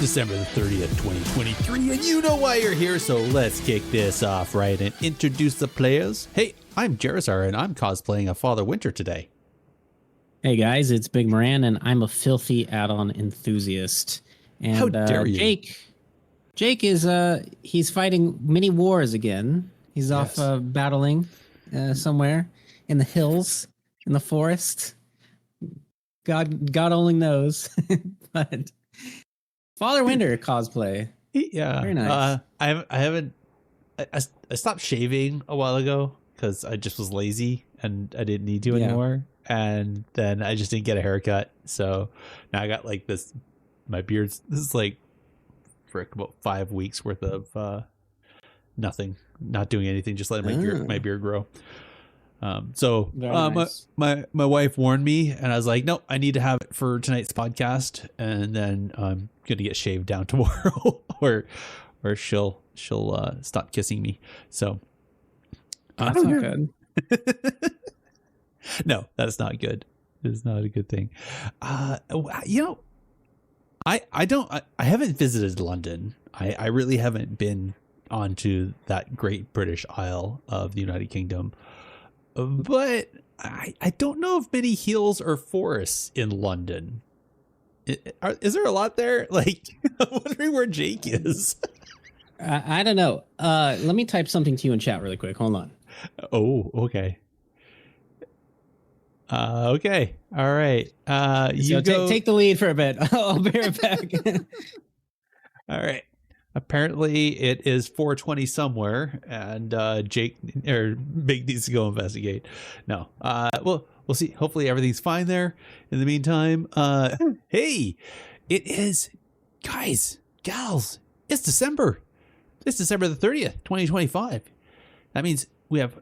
December the 30th, 2023, and you know why you're here, so let's kick this off, right, and introduce the players. Hey, I'm Jarazar, and I'm cosplaying a Father Winter today. Hey guys, it's Big Moran, and I'm a filthy add-on enthusiast. And How dare you? Jake is he's fighting mini wars again. He's off battling somewhere in the hills, in the forest. God only knows. But Father Winter cosplay. Yeah, very nice. I stopped shaving a while ago because I just was lazy and I didn't need to anymore. And then I just didn't get a haircut, so now I got like this. My beard's this is like for about 5 weeks worth of nothing, not doing anything, just letting my beard grow. So nice. my wife warned me, and I was like, no, I need to have it for tonight's podcast, and then I'm gonna get shaved down tomorrow, or she'll stop kissing me. So that's not good. No, that's not good. It's not a good thing. You know, I haven't visited London. I really haven't been onto that great British Isle of the United Kingdom. But I don't know of many hills or forests in London. Is there a lot there? Like, I'm wondering where Jake is. I don't know. Let me type something to you in chat really quick. Hold on. Oh, okay. Okay. All right. You go. Take the lead for a bit. I'll be right back. All right. Apparently it is 4:20 somewhere, and Jake or Big needs to go investigate. No. Well, we'll see. Hopefully everything's fine there. In the meantime, hey, it is, guys, gals, it's December. It's December the 30th, 2025. That means we have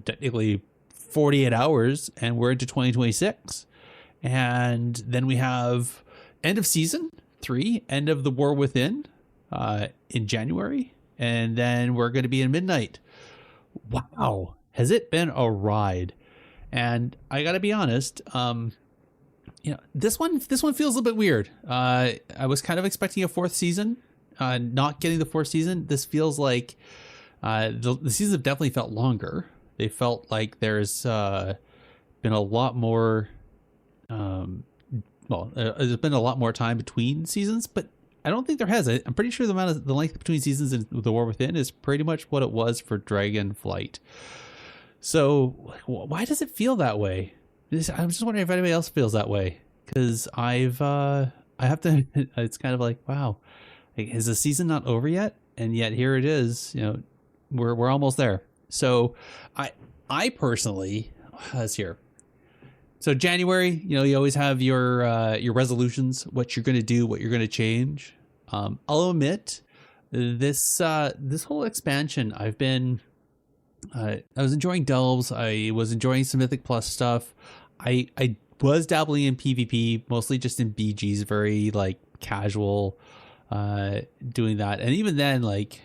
technically 48 hours and we're into 2026. And then we have end of season 3, end of the War Within in January. And then we're going to be in Midnight. Wow. Has it been a ride? And I got to be honest, you know, this one feels a little bit weird. I was kind of expecting a 4th season, not getting the 4th season. This feels like the seasons have definitely felt longer. They felt like there's been a lot more, there's been a lot more time between seasons, but I don't think there has. I'm pretty sure the length between seasons in The War Within is pretty much what it was for Dragonflight. So why does it feel that way? I'm just wondering if anybody else feels that way, because I have to. It's kind of like, wow, is the season not over yet? And yet here it is. You know, we're almost there. So I personally, let's hear. So January, you know, you always have your resolutions, what you're going to do, what you're going to change. I'll admit this whole expansion, I was enjoying Delves. I was enjoying some Mythic Plus stuff. I was dabbling in PvP, mostly just in BGs, very like casual, doing that. And even then, like,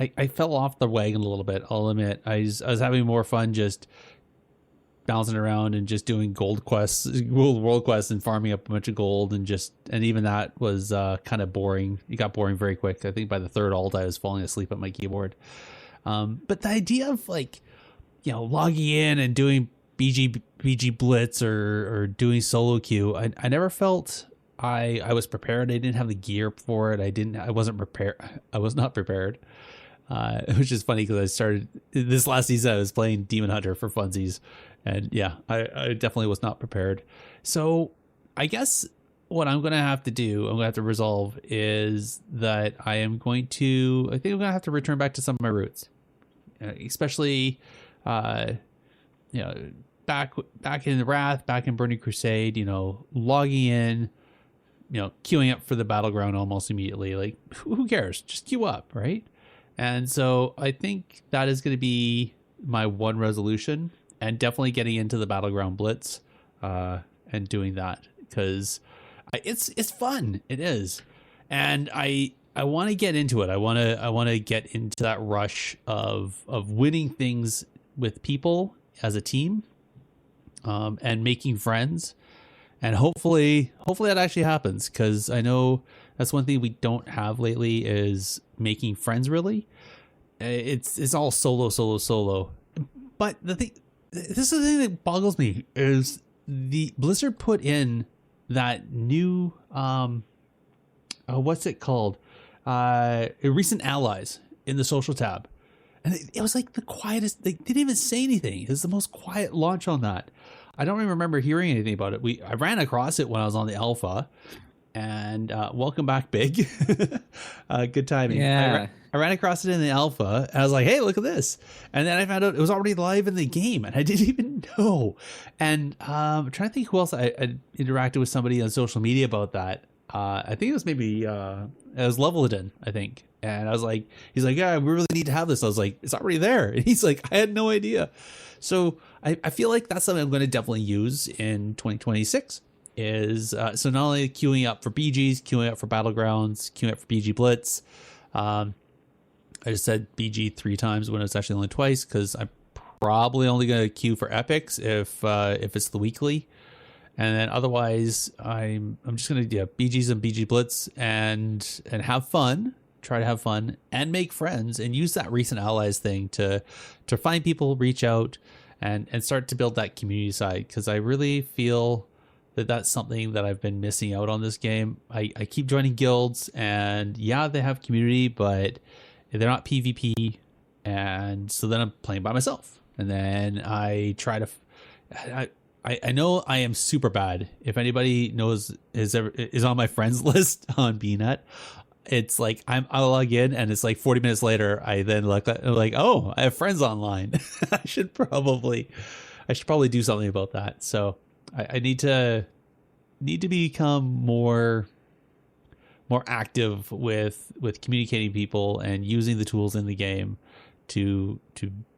I fell off the wagon a little bit. I'll admit, I was having more fun just bouncing around and just doing gold quests, world quests, and farming up a bunch of gold, and even that was kind of boring. It got boring very quick. I think by the 3rd ult, I was falling asleep at my keyboard. But the idea of, like, you know, logging in and doing BG Blitz or doing solo queue, I never felt I was prepared. I didn't have the gear for it. I wasn't prepared. I was not prepared. Which is funny because I started this last season, I was playing Demon Hunter for funsies, and yeah, I definitely was not prepared. So I guess what I'm going to have to do, I'm going to have to resolve, is that I think I'm going to have to return back to some of my roots, especially, you know, back in the Wrath, back in Burning Crusade, you know, logging in, you know, queuing up for the battleground almost immediately. Like, who cares? Just queue up, right? And so I think that is going to be my one resolution, and definitely getting into the Battleground Blitz and doing that, because it's fun. It is. And I want to get into it. I want to get into that rush of winning things with people as a team, and making friends. And hopefully that actually happens, because I know That's one thing we don't have lately is making friends. Really, it's all solo. But this is the thing that boggles me is the Blizzard put in that new what's it called? Recent allies in the social tab. And it was like the quietest. They didn't even say anything. It was the most quiet launch on that. I don't even remember hearing anything about it. I ran across it when I was on the alpha, and welcome back, Big. Good timing. Yeah. I ran across it in the alpha, and I was like, "Hey, look at this!" And then I found out it was already live in the game, and I didn't even know. And I'm trying to think who else I interacted with somebody on social media about that. I think it was maybe it was Levelden, I think. And I was like, he's like, yeah, we really need to have this. I was like, it's already there. And he's like, I had no idea. So I feel like that's something I'm going to definitely use in 2026 is so not only queuing up for BGs, queuing up for Battlegrounds, queuing up for BG Blitz. I just said BG 3 times when it's actually only twice because I'm probably only going to queue for epics if it's the weekly. And then otherwise, I'm just going to do BGs and BG Blitz and have fun. Try to have fun and make friends and use that recent allies thing to find people, reach out and start to build that community side. Cause I really feel that that's something that I've been missing out on this game. I keep joining guilds and yeah, they have community, but they're not PvP. And so then I'm playing by myself and then I try to, I know I am super bad. If anybody knows is on my friends list on BNet, it's like I'll log in and it's like 40 minutes later I then like oh, I have friends online. I should probably do something about that. So I need to become more active with communicating people and using the tools in the game to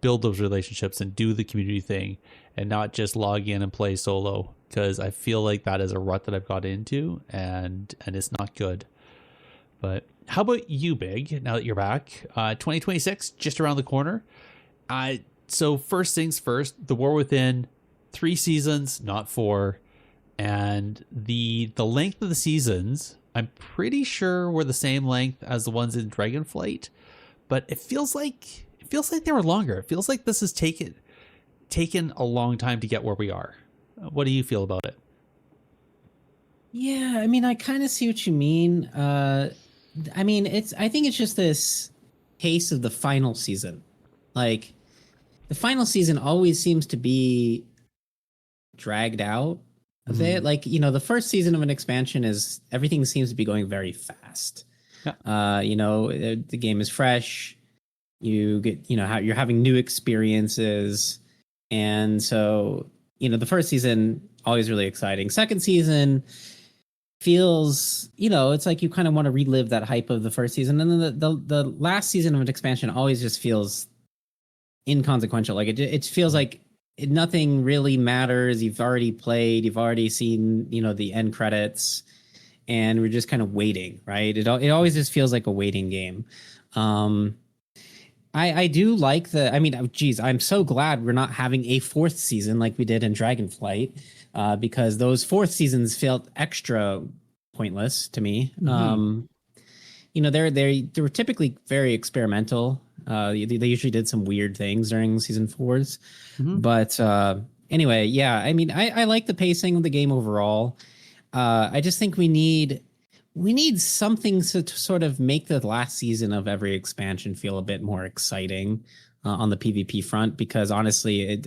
build those relationships and do the community thing and not just log in and play solo, because I feel like that is a rut that I've got into and it's not good. But how about you, Big, now that you're back? 2026, just around the corner. So first things first, The War Within, 3 seasons, not 4. And the length of the seasons, I'm pretty sure were the same length as the ones in Dragonflight. But it feels like they were longer. It feels like this has taken a long time to get where we are. What do you feel about it? Yeah, I mean, I kind of see what you mean. I mean, I think it's just this case of the final season. Like, the final season always seems to be dragged out a bit. Like, the first season of an expansion is everything seems to be going very fast. Yeah. The game is fresh. You get, you're having new experiences. And so, the first season, always really exciting. Second season feels, it's like you kind of want to relive that hype of the first season. And then the last season of an expansion always just feels inconsequential. Like it feels like nothing really matters. You've already played, you've already seen, the end credits, and we're just kind of waiting, right? It always just feels like a waiting game. I do like I'm so glad we're not having a 4th season like we did in Dragonflight, because those 4th seasons felt extra pointless to me. Mm-hmm. They were typically very experimental. They usually did some weird things during season 4s. Mm-hmm. But anyway, yeah, I mean, I like the pacing of the game overall. I just think we need something to sort of make the last season of every expansion feel a bit more exciting on the PvP front, because honestly,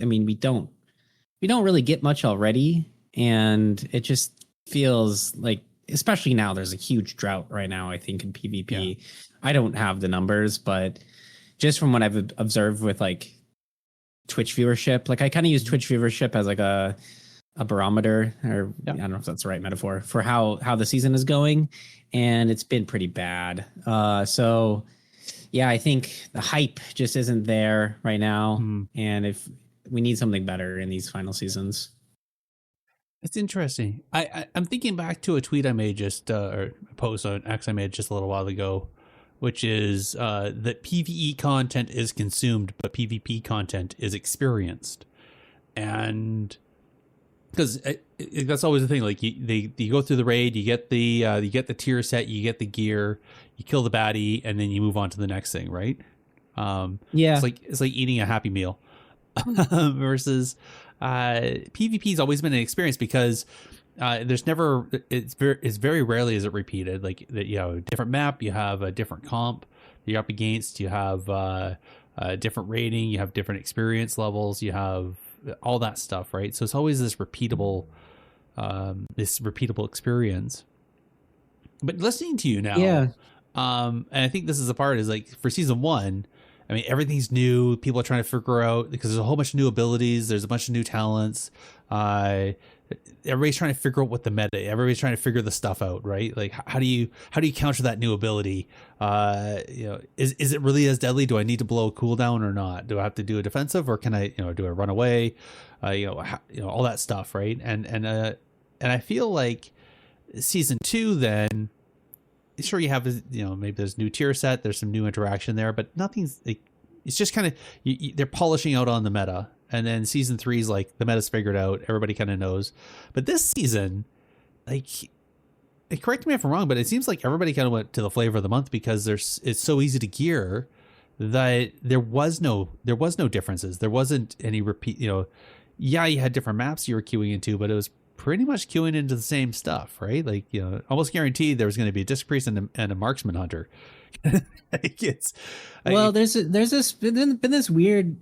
we don't really get much already, and it just feels like, especially now, there's a huge drought right now, I think, in PvP. Yeah. I don't have the numbers, but just from what I've observed with like Twitch viewership, like I kind of use Twitch viewership as like a barometer, or I don't know if that's the right metaphor for how the season is going, and it's been pretty bad. So yeah, I think the hype just isn't there right now, and if we need something better in these final seasons. It's interesting. I'm thinking back to a tweet I made or a post on X I made just a little while ago, which is that PvE content is consumed, but PvP content is experienced. And because that's always the thing. Like you go through the raid, you get the tier set, you get the gear, you kill the baddie, and then you move on to the next thing, right? Yeah. It's like eating a Happy Meal. Versus PvP's always been an experience because there's never it's very rarely is it repeated. Like that, you know, a different map, you have a different comp you're up against, you have a different rating, you have different experience levels, you have all that stuff, right? So it's always this repeatable experience. But listening to you now, Yeah. and I think this is the part is like for season 1, I mean, everything's new. People are trying to figure out because there's a whole bunch of new abilities. There's a bunch of new talents. Everybody's trying to figure out what the meta. Everybody's trying to figure the stuff out, right? Like, how do you counter that new ability? You know, is it really as deadly? Do I need to blow a cooldown or not? Do I have to do a defensive or can I, you know, do I run away? You know, all that stuff, right? And I feel like season 2 then. Sure, you have, you know, maybe there's new tier set, there's some new interaction there, but nothing's like, it's just kind of they're polishing out on the meta. And then season 3 is like the meta's figured out, everybody kind of knows. But this season, like, correct me if I'm wrong, but it seems like everybody kind of went to the flavor of the month because it's so easy to gear that there was no differences. There wasn't any repeat. You know, yeah, you had different maps you were queuing into, but it was pretty much queuing into the same stuff, right? Like, you know, almost guaranteed there was going to be a disc priest and a marksman hunter. Like There's been this weird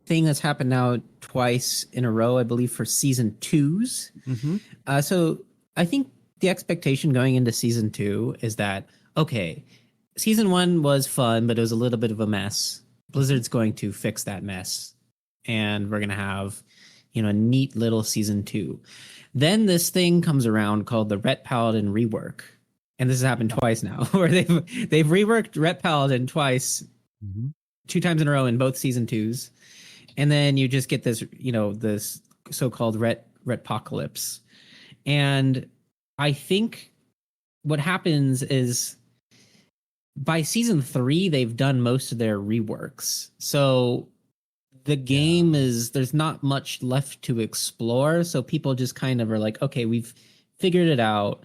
thing that's happened now twice in a row, I believe, for season 2s. Mm-hmm. So I think the expectation going into season 2 is that, okay, season 1 was fun, but it was a little bit of a mess. Blizzard's going to fix that mess, and we're going to have, you know, a neat little season 2. Then this thing comes around called the Ret Paladin rework. And this has happened twice now, where they've reworked Ret Paladin twice, 2 times in a row in both season 2s. And then you just get this, you know, this so-called Retpocalypse. And I think what happens is by season 3, they've done most of their reworks. So the game is, there's not much left to explore. So people just kind of are like, okay, we've figured it out.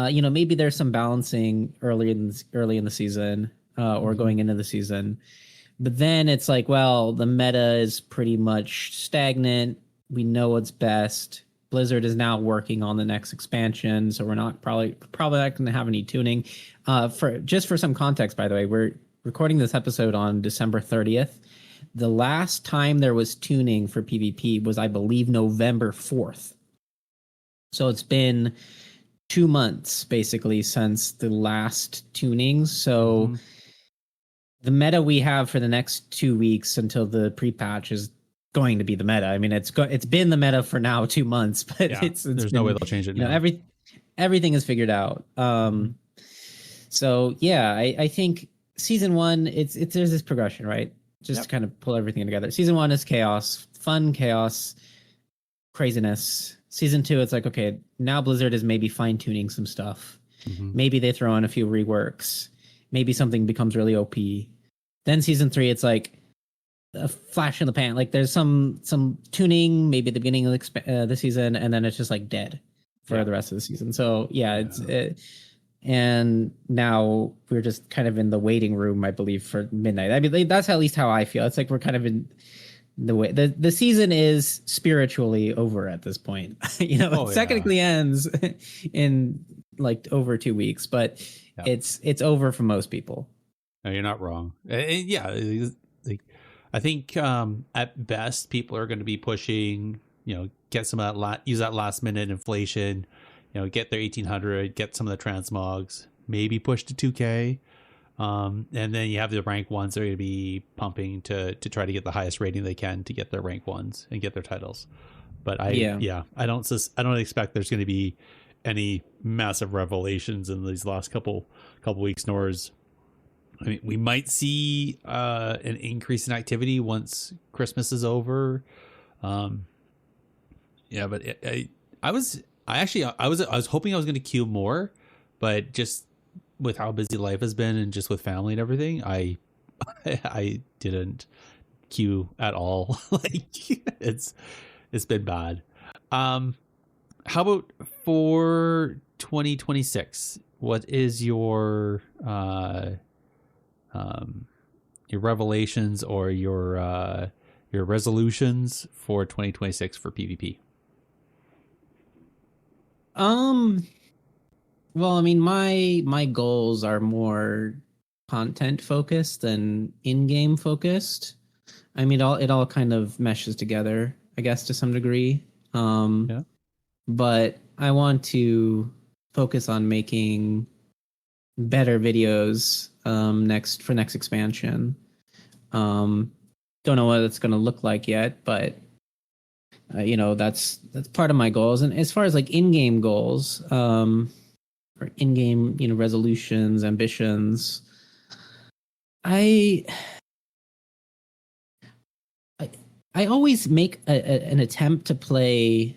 You know, maybe there's some balancing early in the season or going into the season. But then it's like, well, the meta is pretty much stagnant. We know what's best. Blizzard is now working on the next expansion, so we're not probably not going to have any tuning. For some context, by the way, we're recording this episode on December 30th. The last time there was tuning for PvP was, I believe, November 4th. So it's been 2 months basically since the last tuning. So the meta we have for the next 2 weeks until the pre-patch is going to be the meta. I mean, it's been the meta for now 2 months, but there's no way they'll change it. You know, everything is figured out. So yeah, I think season 1, it's there's this progression, right? Just to kind of pull everything together. Season 1 is chaos, fun chaos, craziness. Season 2, it's like, okay, now Blizzard is maybe fine-tuning some stuff. Maybe they throw in a few reworks. Maybe something becomes really OP. Then season 3, it's like a flash in the pan. Like there's some tuning, maybe at the beginning of the season, and then it's just like dead for the rest of the season. So and now we're just kind of in the waiting room, I believe, for midnight. I mean, that's at least how I feel. It's like we're kind of in the way the season is spiritually over at this point. You know, technically ends in like over 2 weeks, but it's over for most people. No, you're not wrong. Like, I think at best people are going to be pushing, you know, get some of that use that last minute inflation, you know, get their 1800, get some of the transmogs, maybe push to 2K. And then you have the rank ones that are going to be pumping to try to get the highest rating they can to get their rank ones and get their titles. But I don't expect there's going to be any massive revelations in these last couple weeks, nor is, I mean, we might see an increase in activity once Christmas is over. But I was hoping I was going to queue more, but just with how busy life has been and just with family and everything, I didn't queue at all. Like it's been bad. How about for 2026? What is your revelations or your resolutions for 2026 for PvP? Um, well, I mean, my goals are more content focused than in-game focused. I mean, it all kind of meshes together, I guess, to some degree. Um, Yeah. but I want to focus on making better videos next expansion. Um, don't know what it's going to look like yet, but that's part of my goals. And as far as like in-game goals, or in-game resolutions, ambitions, I I, I always make an attempt to play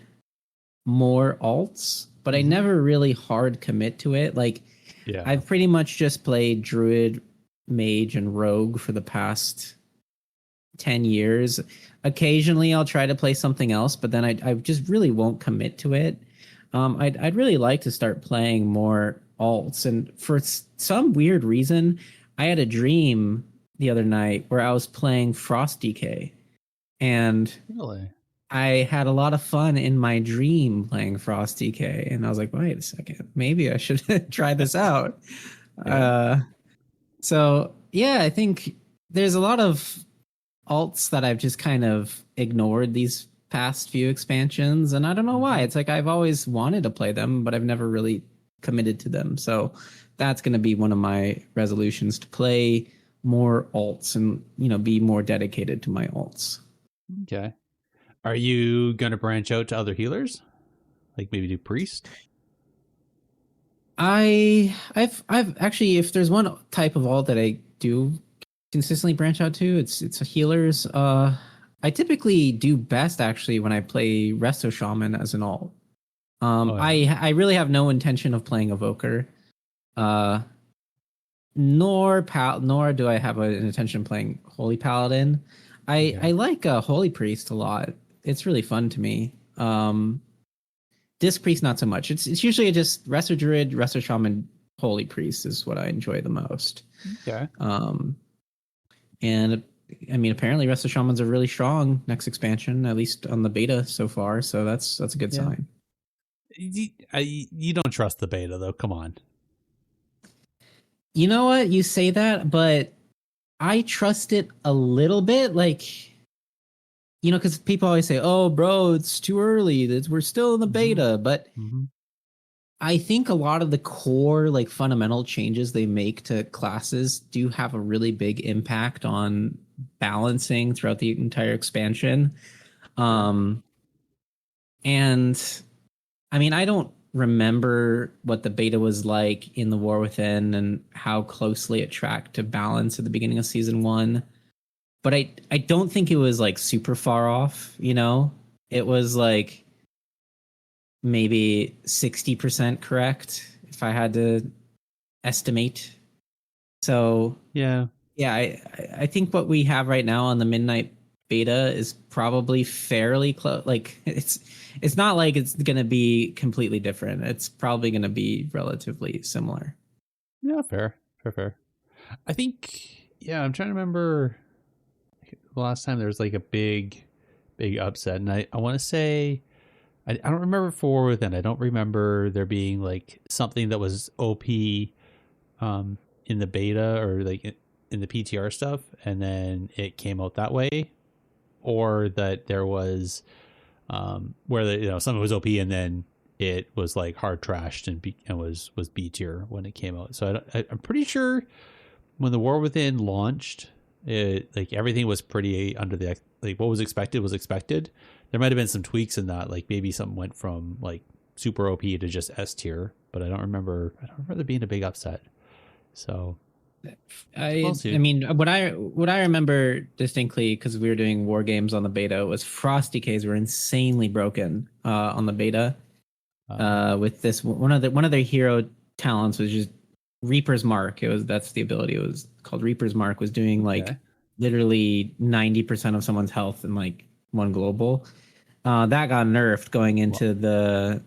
more alts, but I Mm-hmm. never really hard commit to it. Like Yeah. I've pretty much just played Druid, Mage, and Rogue for the past 10 years. Occasionally I'll try to play something else, but then I just really won't commit to it. I'd really like to start playing more alts. And for some weird reason, I had a dream the other night where I was playing Frost DK. And Really? I had a lot of fun in my dream playing Frost DK. And I was like, wait a second, maybe I should try this out. Yeah. Uh, so, yeah, I think there's a lot of alts that I've just kind of ignored these past few expansions, and I don't know why. Mm-hmm. It's like I've always wanted to play them, but I've never really committed to them. So that's going to be one of my resolutions, to play more alts and be more dedicated to my alts. Okay. Are you going to branch out to other healers? Like maybe do priest? I've actually, if there's one type of alt that I do consistently branch out to, it's a healers. I typically do best actually when I play Resto Shaman as an alt. Oh yeah. I really have no intention of playing Evoker, uh, nor do I have an intention of playing Holy Paladin. I Okay. like Holy Priest a lot. It's really fun to me. Disc Priest not so much. It's usually just Resto Druid, Resto Shaman, Holy Priest is what I enjoy the most. Okay. Um, and I mean, apparently Resto Shamans are really strong next expansion, at least on the beta so far. So that's a good Yeah. sign. You don't trust the beta though. Come on. You know what? You say that, but I trust it a little bit. Like, because people always say, oh, bro, it's too early. We're still in the Mm-hmm. beta. But Mm-hmm. I think a lot of the core, like, fundamental changes they make to classes do have a really big impact on balancing throughout the entire expansion. Sure. Um, and I mean, I don't remember what the beta was like in the War Within and how closely it tracked to balance at the beginning of season one. But I don't think it was like super far off, It was like maybe 60% correct if I had to estimate. So Yeah. yeah, I think what we have right now on the midnight beta is probably fairly close. Like it's not like it's gonna be completely different. It's probably gonna be relatively similar. Yeah. Fair. Fair. Fair. I think. Yeah. I'm trying to remember the last time there was like a big upset, and I want to say I don't remember for within. I don't remember there being like something that was OP in the beta or like in the PTR stuff, and then it came out that way, or that there was where something was OP and then it was like hard trashed and was B tier when it came out. So I'm pretty sure when the War Within launched, it like everything was pretty under the like what was expected was expected. There might have been some tweaks in that, like maybe something went from like super OP to just S tier, but I don't remember. I don't remember there being a big upset. So we'll I see. mean, what I remember distinctly, because we were doing war games on the beta, was Frost DKs were insanely broken on the beta. With this one of their hero talents was just Reaper's Mark. That's the ability. It was called Reaper's Mark. Was doing like Okay. literally 90% of someone's health in like one global. That got nerfed going Well, into the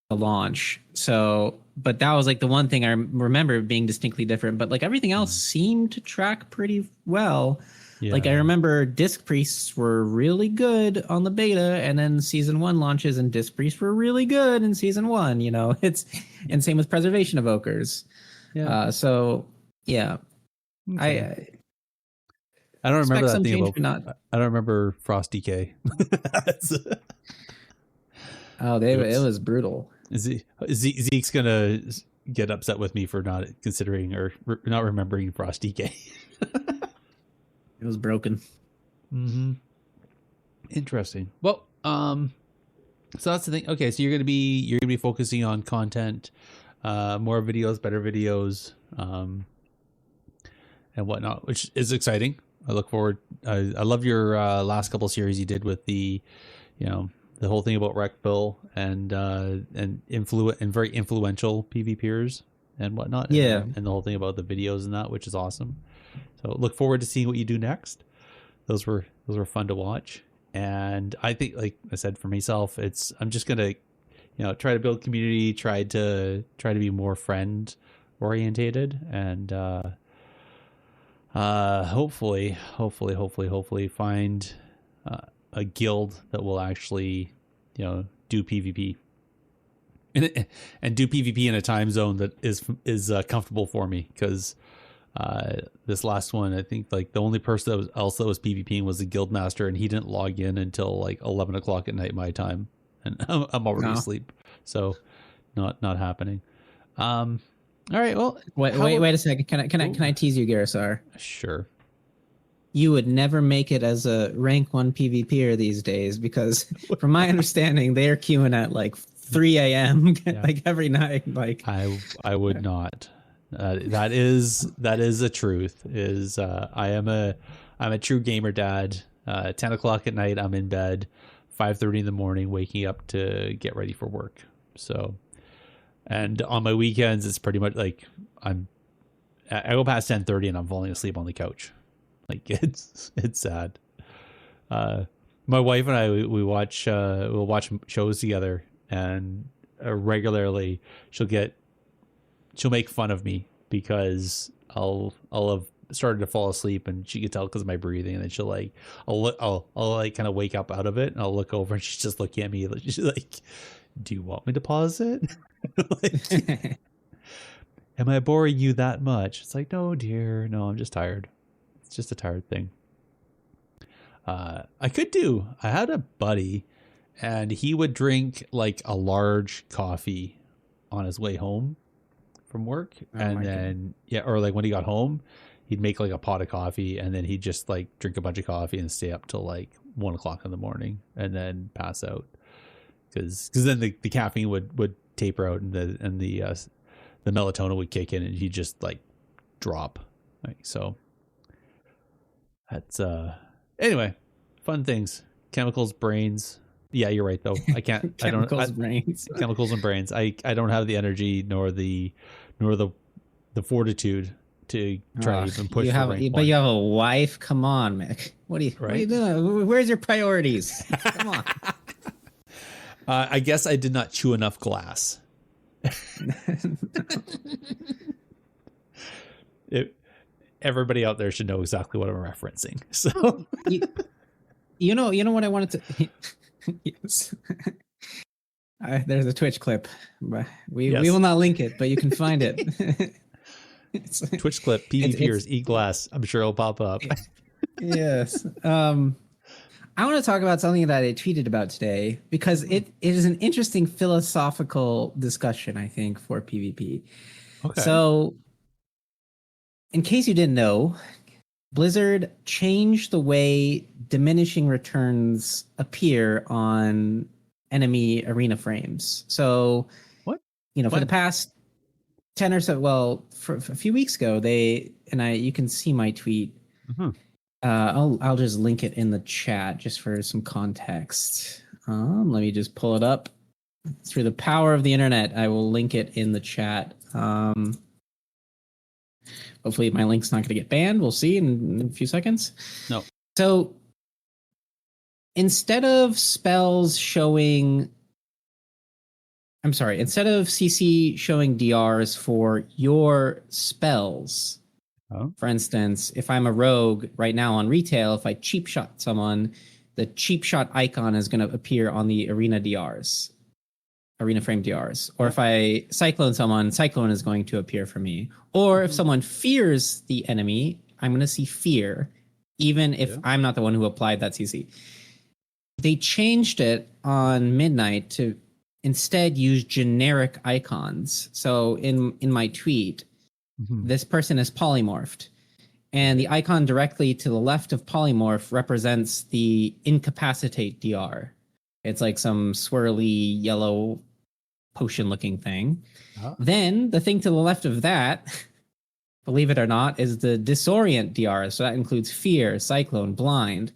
the launch. So, but that was like the one thing I remember being distinctly different. But like everything else seemed to track pretty well. Yeah. Like I remember Disc Priests were really good on the beta, and then season 1 launches and Disc Priests were really good in season 1. You know, and same with Preservation Evokers. Yeah. So yeah, Okay. I don't remember that thing about. I don't remember Frost DK. It was brutal. Zeke's gonna get upset with me for not considering or not remembering Frost DK. It was broken. Mm-hmm. Interesting. Well, so that's the thing. Okay, so you're gonna be focusing on content, more videos, better videos, and whatnot, which is exciting. I look forward. I love your last couple series you did with the, the whole thing about Wreckville and very influential PvPers and whatnot. Yeah, and the whole thing about the videos and that, which is awesome. So look forward to seeing what you do next. Those were fun to watch, and I think, like I said, for myself, I'm just gonna, try to build community, try to be more friend orientated, and hopefully find a guild that will actually, do PvP and do PvP in a time zone that is comfortable for me, because this last one, I think like the only person that was PvPing was the guild master, and he didn't log in until like 11 o'clock at night my time, and I'm already asleep, so not happening. All right, well, wait a second. Can I tease you, Garrasar? Sure. You would never make it as a rank 1 PvPer these days, because from my understanding, they're queuing at like 3 a.m. like every night. Like I would not. That is the truth. I'm a true gamer dad. 10 o'clock at night, I'm in bed. 5:30 in the morning, waking up to get ready for work. So, and on my weekends, it's pretty much like I go past 10:30 and I'm falling asleep on the couch. Like it's sad. My wife and I, we'll watch shows together, and regularly she'll make fun of me because I'll have started to fall asleep, and she can tell because of my breathing, and then she'll like I'll like kind of wake up out of it, and I'll look over and she's just looking at me. She's like, "Do you want me to pause it? Like, am I boring you that much?" It's like, "No, dear, no, I'm just tired. It's just a tired thing." I had a buddy, and he would drink like a large coffee on his way home from work, and then or like when he got home, he'd make like a pot of coffee, and then he'd just like drink a bunch of coffee and stay up till like 1 o'clock in the morning, and then pass out, because then the caffeine would taper out, and the melatonin would kick in, and he'd just like drop. Like, so that's anyway, fun things. Chemicals, brains. Yeah, you're right though. I can't. Brains. Chemicals and brains. I don't have the energy nor the fortitude to try to even push. But you have a wife. Come on, Mick. What are you doing? Where's your priorities? Come on. I guess I did not chew enough glass. Everybody out there should know exactly what I'm referencing. So you know what I wanted to. Yes. There's a Twitch clip, but we will not link it, but you can find it. Twitch clip, PvPers eat glass. I'm sure it'll pop up. Yes. I want to talk about something that I tweeted about today, because it is an interesting philosophical discussion, I think, for PvP. Okay. So, in case you didn't know, Blizzard changed the way diminishing returns appear on enemy arena frames. So, what? For the past 10 or so, for a few weeks ago, you can see my tweet. Mm-hmm. I'll just link it in the chat just for some context. Let me just pull it up. Through the power of the internet, I will link it in the chat. Hopefully my link's not going to get banned. We'll see in a few seconds. No. So instead of spells showing I'm sorry. Instead of CC showing DRs for your spells, Oh. for instance, if I'm a rogue right now on retail, if I cheap shot someone, the cheap shot icon is going to appear on the arena DRs, arena frame DRs. Or if I cyclone someone, cyclone is going to appear for me. Or if someone fears the enemy, I'm going to see fear, even if I'm not the one who applied that CC. They changed it on Midnight to instead use generic icons. So in my tweet, this person is polymorphed. And the icon directly to the left of polymorph represents the incapacitate DR. It's like some swirly yellow potion looking thing. Then the thing to the left of that, believe it or not, is the disorient DR. So that includes fear, cyclone, blind.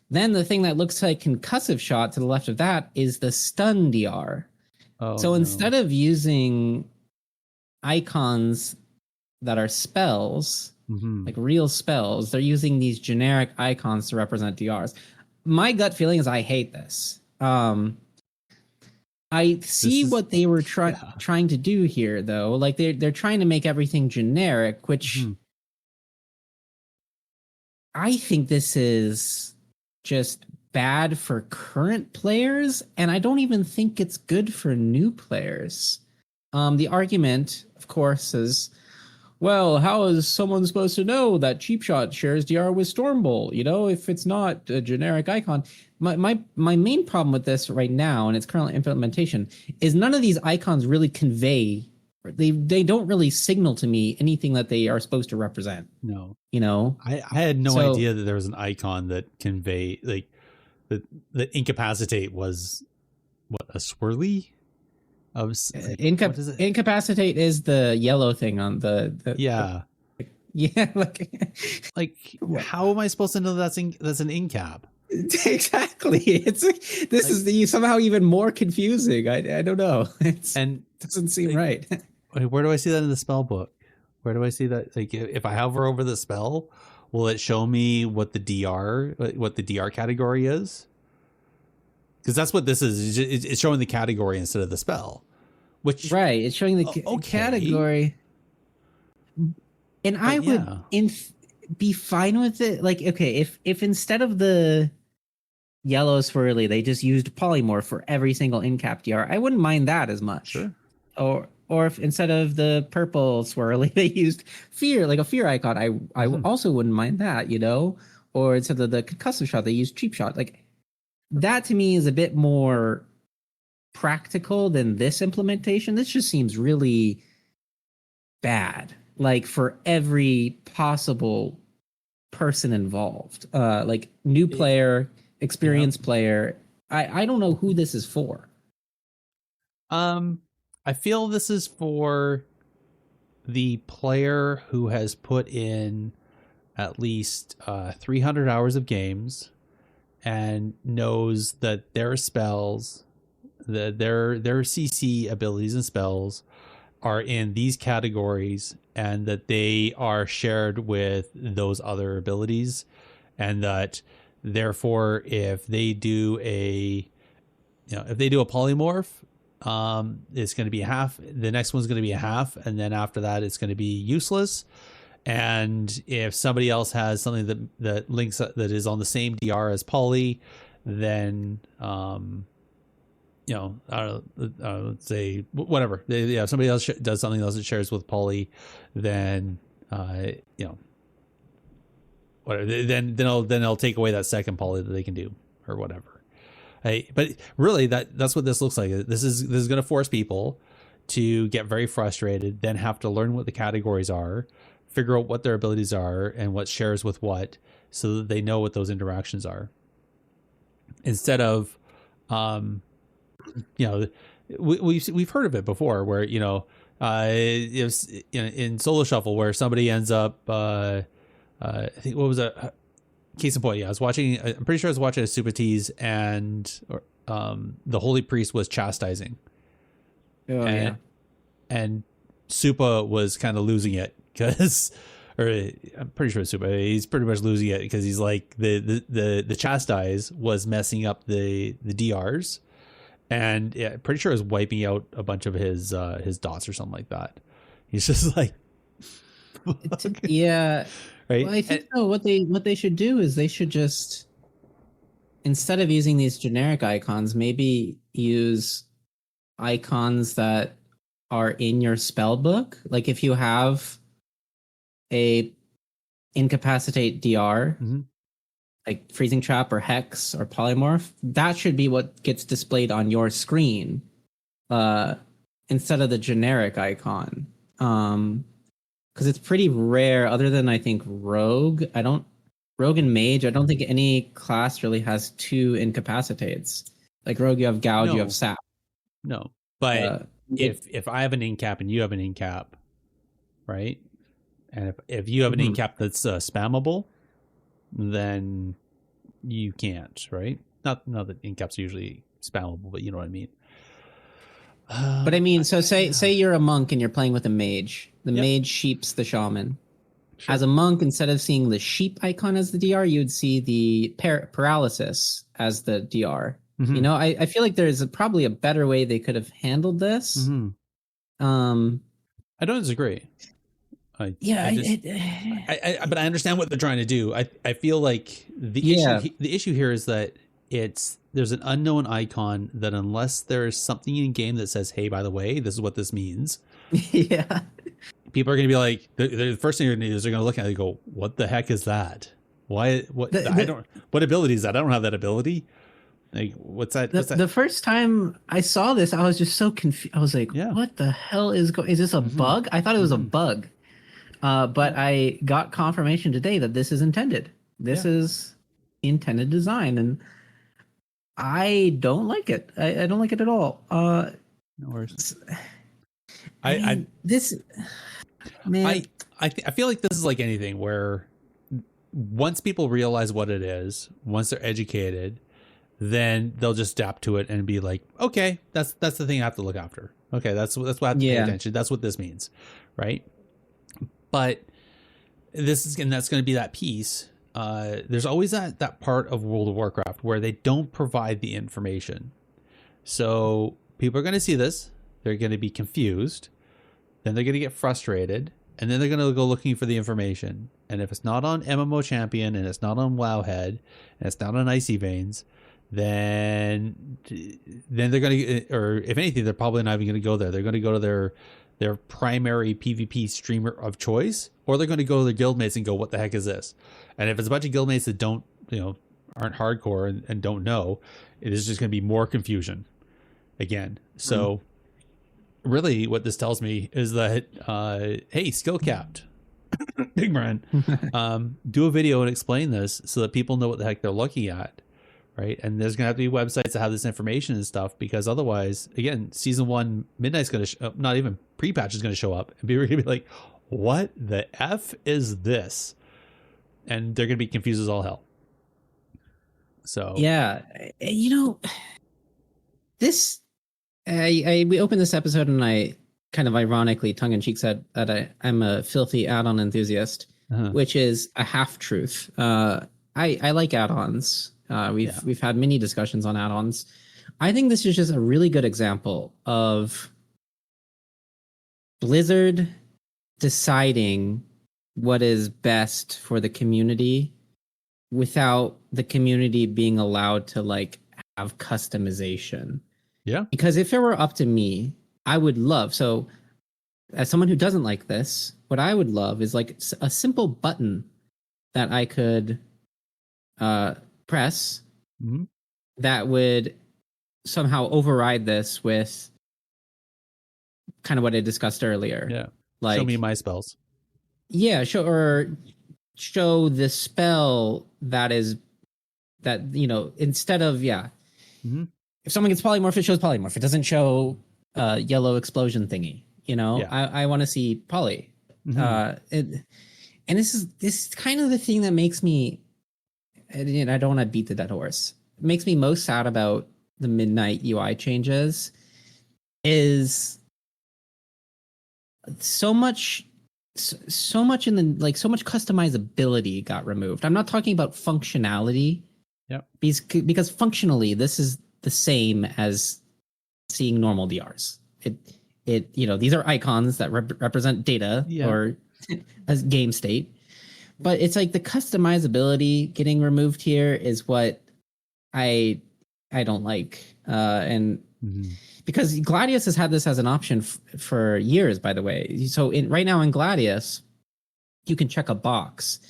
Then the thing that looks like concussive shot to the left of that is the stun DR. So instead of using icons that are spells, like real spells, they're using these generic icons to represent DRs. My gut feeling is I hate this. I see what they were trying to do here, though. Like they're trying to make everything generic, which I think this is just bad for current players, and I don't even think it's good for new players. The argument, of course, is, well, how is someone supposed to know that Cheap Shot shares DR with Stormbolt, if it's not a generic icon? My main problem with this right now, and its current implementation, is none of these icons really convey, they don't really signal to me anything that they are supposed to represent. No. I had no idea that there was an icon that convey, like, the incapacitate was, what, a swirly? Incapacitate is the yellow thing on the like how am I supposed to know that's an incap? Exactly. This is somehow even more confusing. I don't know. It doesn't seem right. Where do I see that in the spell book? Where do I see that? Like, if I hover over the spell, will it show me what the DR category is? Because that's what this is. It's showing the category instead of the spell. Which it's showing the category. And I would be fine with it. Like, okay, if instead of the yellow swirly, they just used polymorph for every single incap DR, I wouldn't mind that as much. Sure. Or if instead of the purple swirly, they used fear, like a fear icon, I also wouldn't mind that, Or instead of the concussive shot, they used cheap shot. Like, that to me is a bit more practical than this implementation. This just seems really bad, like for every possible person involved, like new player, experienced player. I don't know who this is for. I feel this is for the player who has put in at least 300 hours of games and knows that their spells, their CC abilities and spells are in these categories, and that they are shared with those other abilities, and that therefore if they do a polymorph, it's going to be a half, the next one's going to be a half, and then after that it's going to be useless. And if somebody else has something that links that is on the same DR as poly, then let's say whatever, somebody else does something else that shares with poly, then whatever, then I'll take away that second poly that they can do or whatever. But really that's what this looks like. This is going to force people to get very frustrated, then have to learn what the categories are, figure out what their abilities are and what shares with what, so that they know what those interactions are. Instead of, we've heard of it before, where it was in Solo Shuffle, where somebody ends up, I think, what was a case in point? Yeah, I'm pretty sure I was watching a Super Tease, and the Holy Priest was chastising. And Supa was kind of losing it I'm pretty sure Supa, he's pretty much losing it because he's like the chastise was messing up the DRs, and yeah, pretty sure is wiping out a bunch of his dots or something like that. He's just like, Yeah. right? Well, I think so. What they should do is they should just, instead of using these generic icons, maybe use icons that are in your spell book. Like if you have a incapacitate DR, Mhm. like freezing trap or hex or polymorph, that should be what gets displayed on your screen, instead of the generic icon. Because it's pretty rare, other than I think Rogue. Rogue and Mage, I don't think any class really has two incapacitates. Like Rogue, you have Gouge, you No. have Sap. No, but Uh, if I have an incap and you have an incap, right? And if you have an Mhm. incap that's spammable, then you can't, right? Not that incaps are usually spammable, but you know what I mean. But I mean, so say you're a monk and you're playing with a mage. The Yep. mage sheeps the shaman. Sure. As a monk, instead of seeing the sheep icon as the DR, you'd see the paralysis as the DR. Mhm. You know, I feel like there's probably a better way they could have handled this. Mhm. I don't disagree. Yeah, but I understand what they're trying to do. I feel like Yeah. the issue here is that there's an unknown icon that unless there's something in game that says, hey, by the way, this is what this means, Yeah. people are going to be like, the first thing you're going to do is they're going to look at it and go, what the heck is that? Why? What? What ability is that? I don't have that ability. Like, what's that? The first time I saw this, I was just so confused. I was like, Yeah. what the hell is going? Is this a bug? I thought it was a bug. But I got confirmation today that this is intended. This is intended design, and I don't like it. I don't like it at all. No worries. I feel like this is like anything where once people realize what it is, once they're educated, then they'll just adapt to it and be like, okay, that's the thing I have to look after. Okay, that's what I have to pay attention. That's what this means, right? But that's going to be that piece. There's always that part of World of Warcraft where they don't provide the information. So people are going to see this. They're going to be confused. Then they're going to get frustrated. And then they're going to go looking for the information. And if it's not on MMO Champion and it's not on Wowhead and it's not on Icy Veins, then they're going to, or if anything, they're probably not even going to go there. They're going to go to their primary PvP streamer of choice, or they're going to go to their guildmates and go, what the heck is this? And if it's a bunch of guildmates that don't, aren't hardcore and don't know, it is just going to be more confusion again. So really what this tells me is that, hey, skill capped, Igmaran, do a video and explain this so that people know what the heck they're looking at. Right. And there's going to have to be websites that have this information and stuff, because otherwise, again, season 1 Midnight's going to not even pre-patch is going to show up and people are going to be like, what the F is this? And they're going to be confused as all hell. So, yeah, this, we opened this episode and I kind of ironically tongue in cheek said that I'm a filthy add-on enthusiast, which is a half truth. I like add-ons. We've had many discussions on add-ons. I think this is just a really good example of Blizzard deciding what is best for the community without the community being allowed to have customization. Yeah. Because if it were up to me, I would love, so as someone who doesn't like this, what I would love is a simple button that I could press that would somehow override this with kind of what I discussed earlier. Yeah. Show me my spells. Yeah, show the spell that instead of if someone gets polymorph, it shows polymorph. It doesn't show yellow explosion thingy. I want to see poly. And this is kind of the thing that makes me, and I don't want to beat the dead horse, it makes me most sad about the Midnight UI changes is so much in the so much customizability got removed. I'm not talking about functionality. Yep. Because functionally this is the same as seeing normal DRs. These are icons that represent data or as game state, but it's like the customizability getting removed here is what I don't like. And because Gladius has had this as an option for years, by the way. So right now in Gladius, you can check a box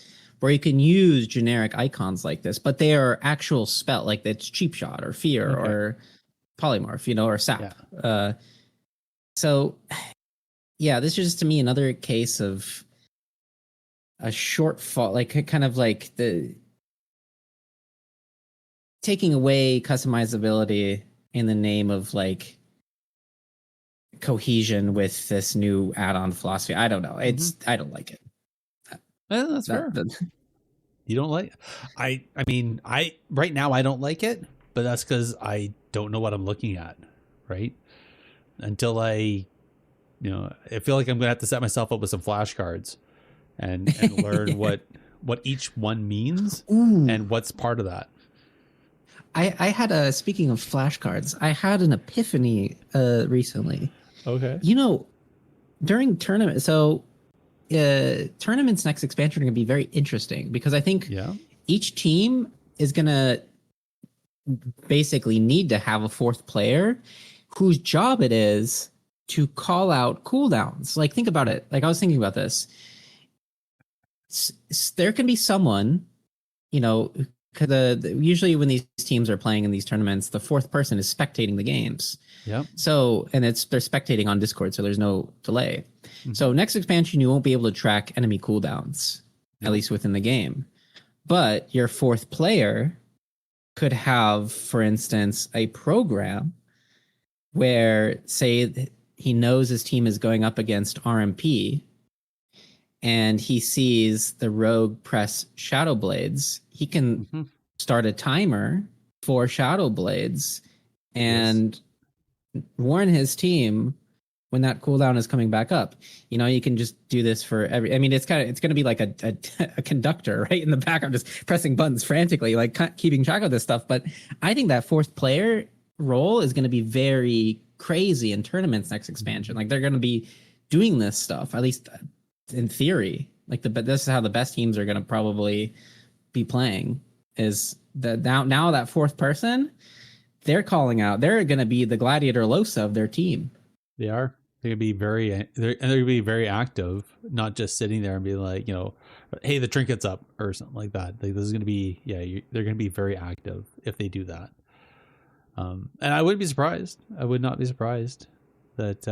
where you can use generic icons like this, but they are actual spell, like it's cheap shot or fear or polymorph, or sap. Yeah. So yeah, this is just to me another case of a shortfall, like kind of like the taking away customizability in the name of like cohesion with this new add-on philosophy. I don't know. I don't like it. That's fair. You don't like? I mean, right now I don't like it, but that's because I don't know what I'm looking at, right? Until I feel like I'm gonna have to set myself up with some flashcards and learn what each one means and what's part of that. I had speaking of flashcards, I had an epiphany recently. Okay. During tournament, tournaments next expansion are going to be very interesting because I think each team is going to basically need to have a fourth player whose job it is to call out cooldowns. Like, think about it. Like, I was thinking about this. There can be someone, usually when these teams are playing in these tournaments, the fourth person is spectating the games. Yeah. So, and they're spectating on Discord, so there's no delay. So next expansion, you won't be able to track enemy cooldowns, at least within the game. But your fourth player could have, for instance, a program where, say, he knows his team is going up against RMP, and he sees the rogue press Shadow Blades. He can start a timer for Shadow Blades and warn his team when that cooldown is coming back up. You can just do this for every. I mean, it's going to be like a conductor right in the background, just pressing buttons frantically, like keeping track of this stuff. But I think that fourth player role is going to be very crazy in tournaments next expansion. Like, they're going to be doing this stuff, at least in theory. Like, this is how the best teams are going to probably be playing. Is that now that fourth person, they're calling out. They're going to be the Gladiator Losa of their team. They are. They're going to be very active, not just sitting there and be like, hey, the trinket's up or something like that. Like, this is going to be, they're going to be very active if they do that. And I wouldn't be surprised. I would not be surprised that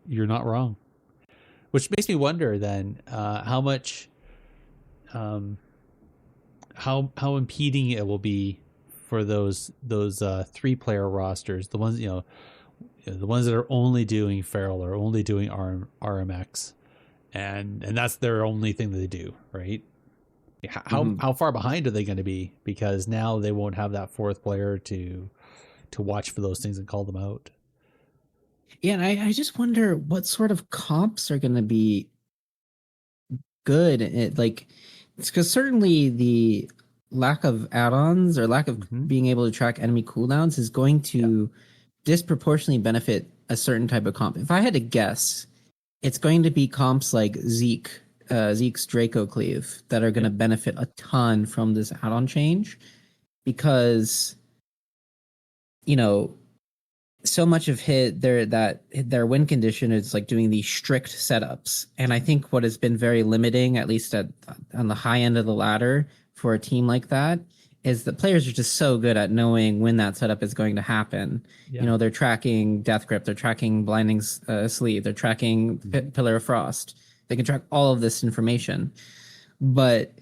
you're not wrong. Which makes me wonder then how much, how impeding it will be for those 3-player rosters, the ones the ones that are only doing Feral or only doing RMX, and that's their only thing that they do, right? How far behind are they going to be? Because now they won't have that fourth player to watch for those things and call them out. Yeah, and I just wonder what sort of comps are going to be good. It's because certainly the lack of add-ons or lack of being able to track enemy cooldowns is going to disproportionately benefit a certain type of comp. If I had to guess, it's going to be comps like Zeke's Draco Cleave that are going to benefit a ton from this add-on change, because so much of their win condition is like doing these strict setups. And I think what has been very limiting, at least on the high end of the ladder for a team like that, is that players are just so good at knowing when that setup is going to happen. Yeah. They're tracking Death Grip, they're tracking Blinding Sleeve, they're tracking Pillar of Frost. They can track all of this information. But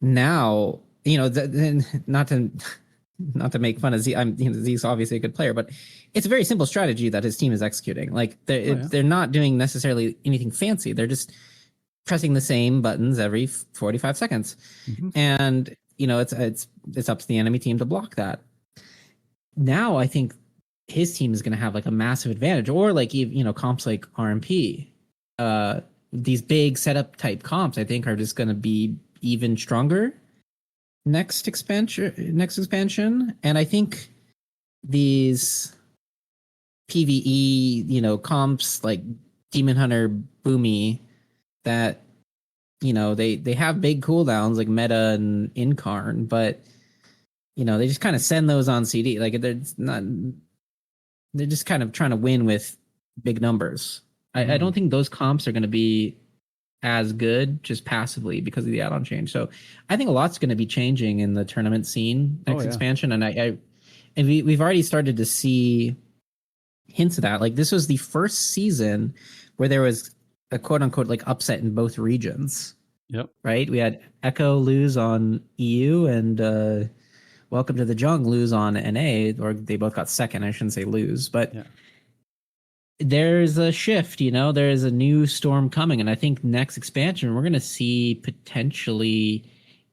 now, not to make fun of Z, Z's obviously a good player, but it's a very simple strategy that his team is executing. Like, they're not doing necessarily anything fancy. They're just pressing the same buttons every 45 seconds. And it's up to the enemy team to block that. Now I think his team is going to have like a massive advantage, or like, comps like RMP. These big setup type comps, I think, are just going to be even stronger next expansion. And I think these PvE, comps like Demon Hunter, Boomy, that they have big cooldowns like Meta and Incarn, but they just kind of send those on CD. Like they're just kind of trying to win with big numbers. I don't think those comps are going to be as good just passively because of the add-on change. So I think a lot's going to be changing in the tournament scene next expansion, and we've already started to see hints of that. Like this was the first season where there was a quote unquote like upset in both regions. Yep. Right. We had Echo lose on EU and Welcome to the Jung lose on NA, or they both got second. I shouldn't say lose, but there's a shift. There's a new storm coming, and I think next expansion we're going to see potentially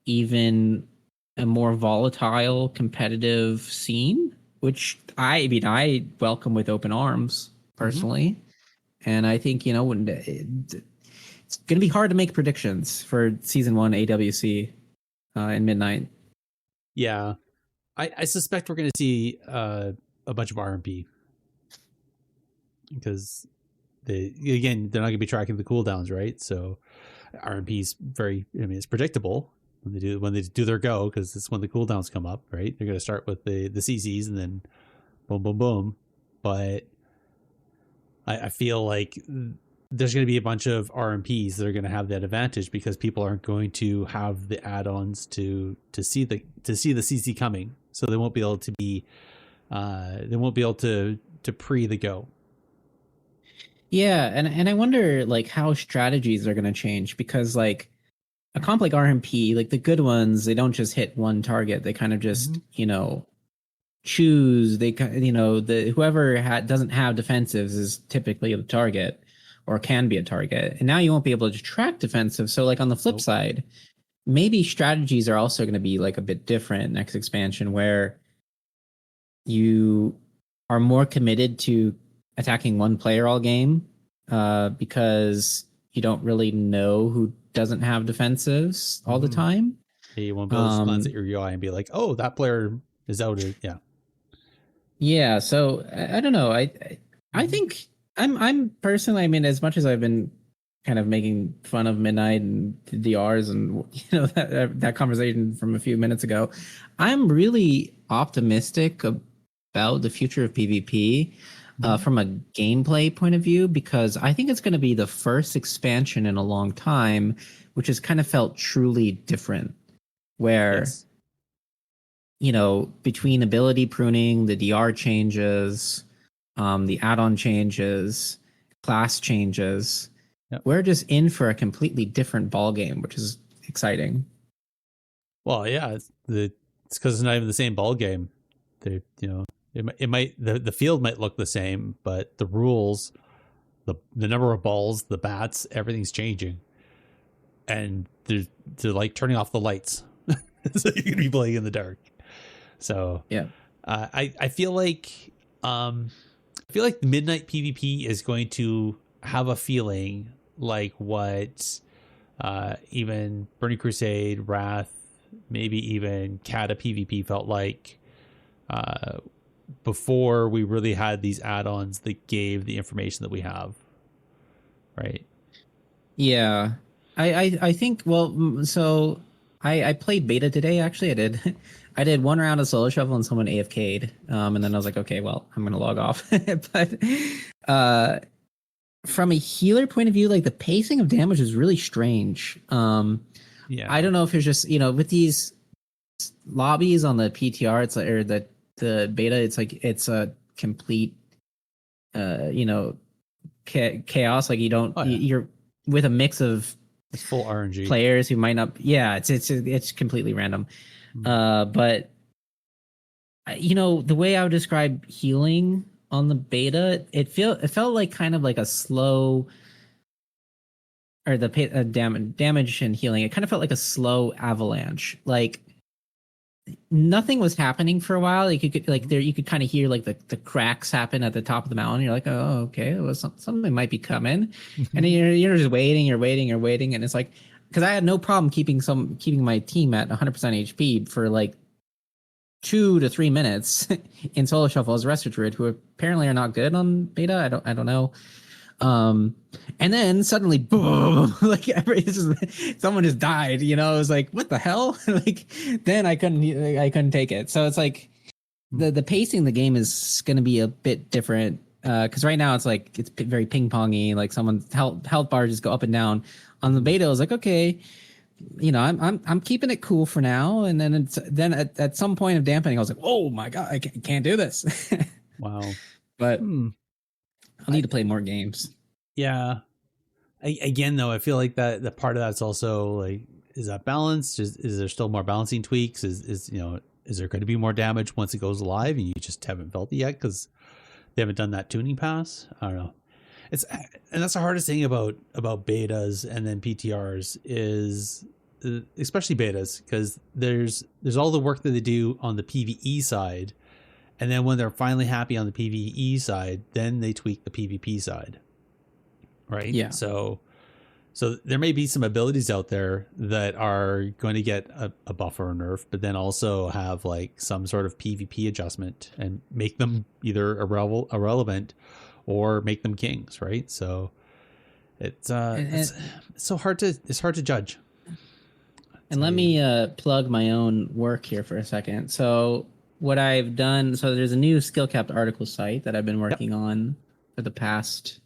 even a more volatile competitive scene, which I welcome with open arms personally. And I think it's going to be hard to make predictions for season 1 AWC in Midnight. Yeah, I suspect we're going to see a bunch of RMP because they're not going to be tracking the cooldowns, right? So RMP is it's predictable when they do their go, because it's when the cooldowns come up, right? They're going to start with the CCs and then boom, boom, boom. But I feel like there's going to be a bunch of RMPs that are going to have that advantage because people aren't going to have the add-ons to see the CC coming, so they won't be able to pre the go. Yeah, and I wonder like how strategies are going to change, because like a comp like RMP, like the good ones, they don't just hit one target. They kind of just choose. They whoever doesn't have defensives is typically the target, or can be a target. And now you won't be able to track defensive. So like on the flip side, maybe strategies are also going to be like a bit different next expansion, where you are more committed to attacking one player all game because you don't really know who doesn't have defensives all the time. Yeah, you won't be able to glance at your UI and be like, oh, that player is out. Yeah, so I don't know. I think I'm personally, I mean, as much as I've been kind of making fun of Midnight and DRs and that conversation from a few minutes ago, I'm really optimistic about the future of PvP from a gameplay point of view, because I think it's going to be the first expansion in a long time which has kind of felt truly different, where between ability pruning, the DR changes, the add-on changes, class changes, we're just in for a completely different ball game, which is exciting. Well, yeah, it's because it's not even the same ball game. It might the field might look the same, but the rules, the number of balls, the bats, everything's changing, and they're like turning off the lights, so you can be playing in the dark. So I feel like Midnight PvP is going to have a feeling like what even Burning Crusade, Wrath, maybe even Kata PvP felt like before we really had these add-ons that gave the information that we have, right? Yeah, I think, well, so I played beta today. Actually, I did one round of solo shuffle and someone AFK'd, and then I was like, okay, well, I'm gonna log off. But from a healer point of view, like the pacing of damage is really strange. I don't know if it's just with these lobbies on the PTR, it's like, or the beta, it's like it's a complete chaos. Like you're with a mix of it's full RNG players who might not. Yeah, it's completely random. But the way I would describe healing on the beta, it felt like kind of like a slow, or the damage and healing. It kind of felt like a slow avalanche. Like nothing was happening for a while. You could kind of hear like the cracks happen at the top of the mountain. You're like, oh, okay, well, something might be coming, and then you're just waiting, you're waiting, and it's like, because I had no problem keeping my team at 100% HP for like 2 to 3 minutes in solo shuffle as Resto Druid, who apparently are not good on beta. I don't know. And then suddenly, boom! Like someone just died. You know, it was like, what the hell? Like, then I couldn't take it. So it's like the pacing of the game is going to be a bit different. Because right now it's like it's very ping pongy. Like someone's health bars just go up and down. On the beta, I was like, okay, you know, I'm keeping it cool for now. And then at some point of dampening, I was like, oh my god, I can't do this. Wow. But I'll need to play more games. Yeah. Again, though, I feel like that the part of that's also like, is that balanced? Is there still more balancing tweaks? Is there going to be more damage once it goes live and you just haven't felt it yet because they haven't done that tuning pass? I don't know. And that's the hardest thing about betas and then PTRs is especially betas, because there's all the work that they do on the PvE side, and then when they're finally happy on the PvE side, then they tweak the PvP side, right? Yeah. So there may be some abilities out there that are going to get a buff or a nerf, but then also have like some sort of PvP adjustment and make them either irrelevant or make them kings, right? So it's so hard to judge. And let me plug my own work here for a second. So what I've done, so there's a new skill capped article site that I've been working on for the past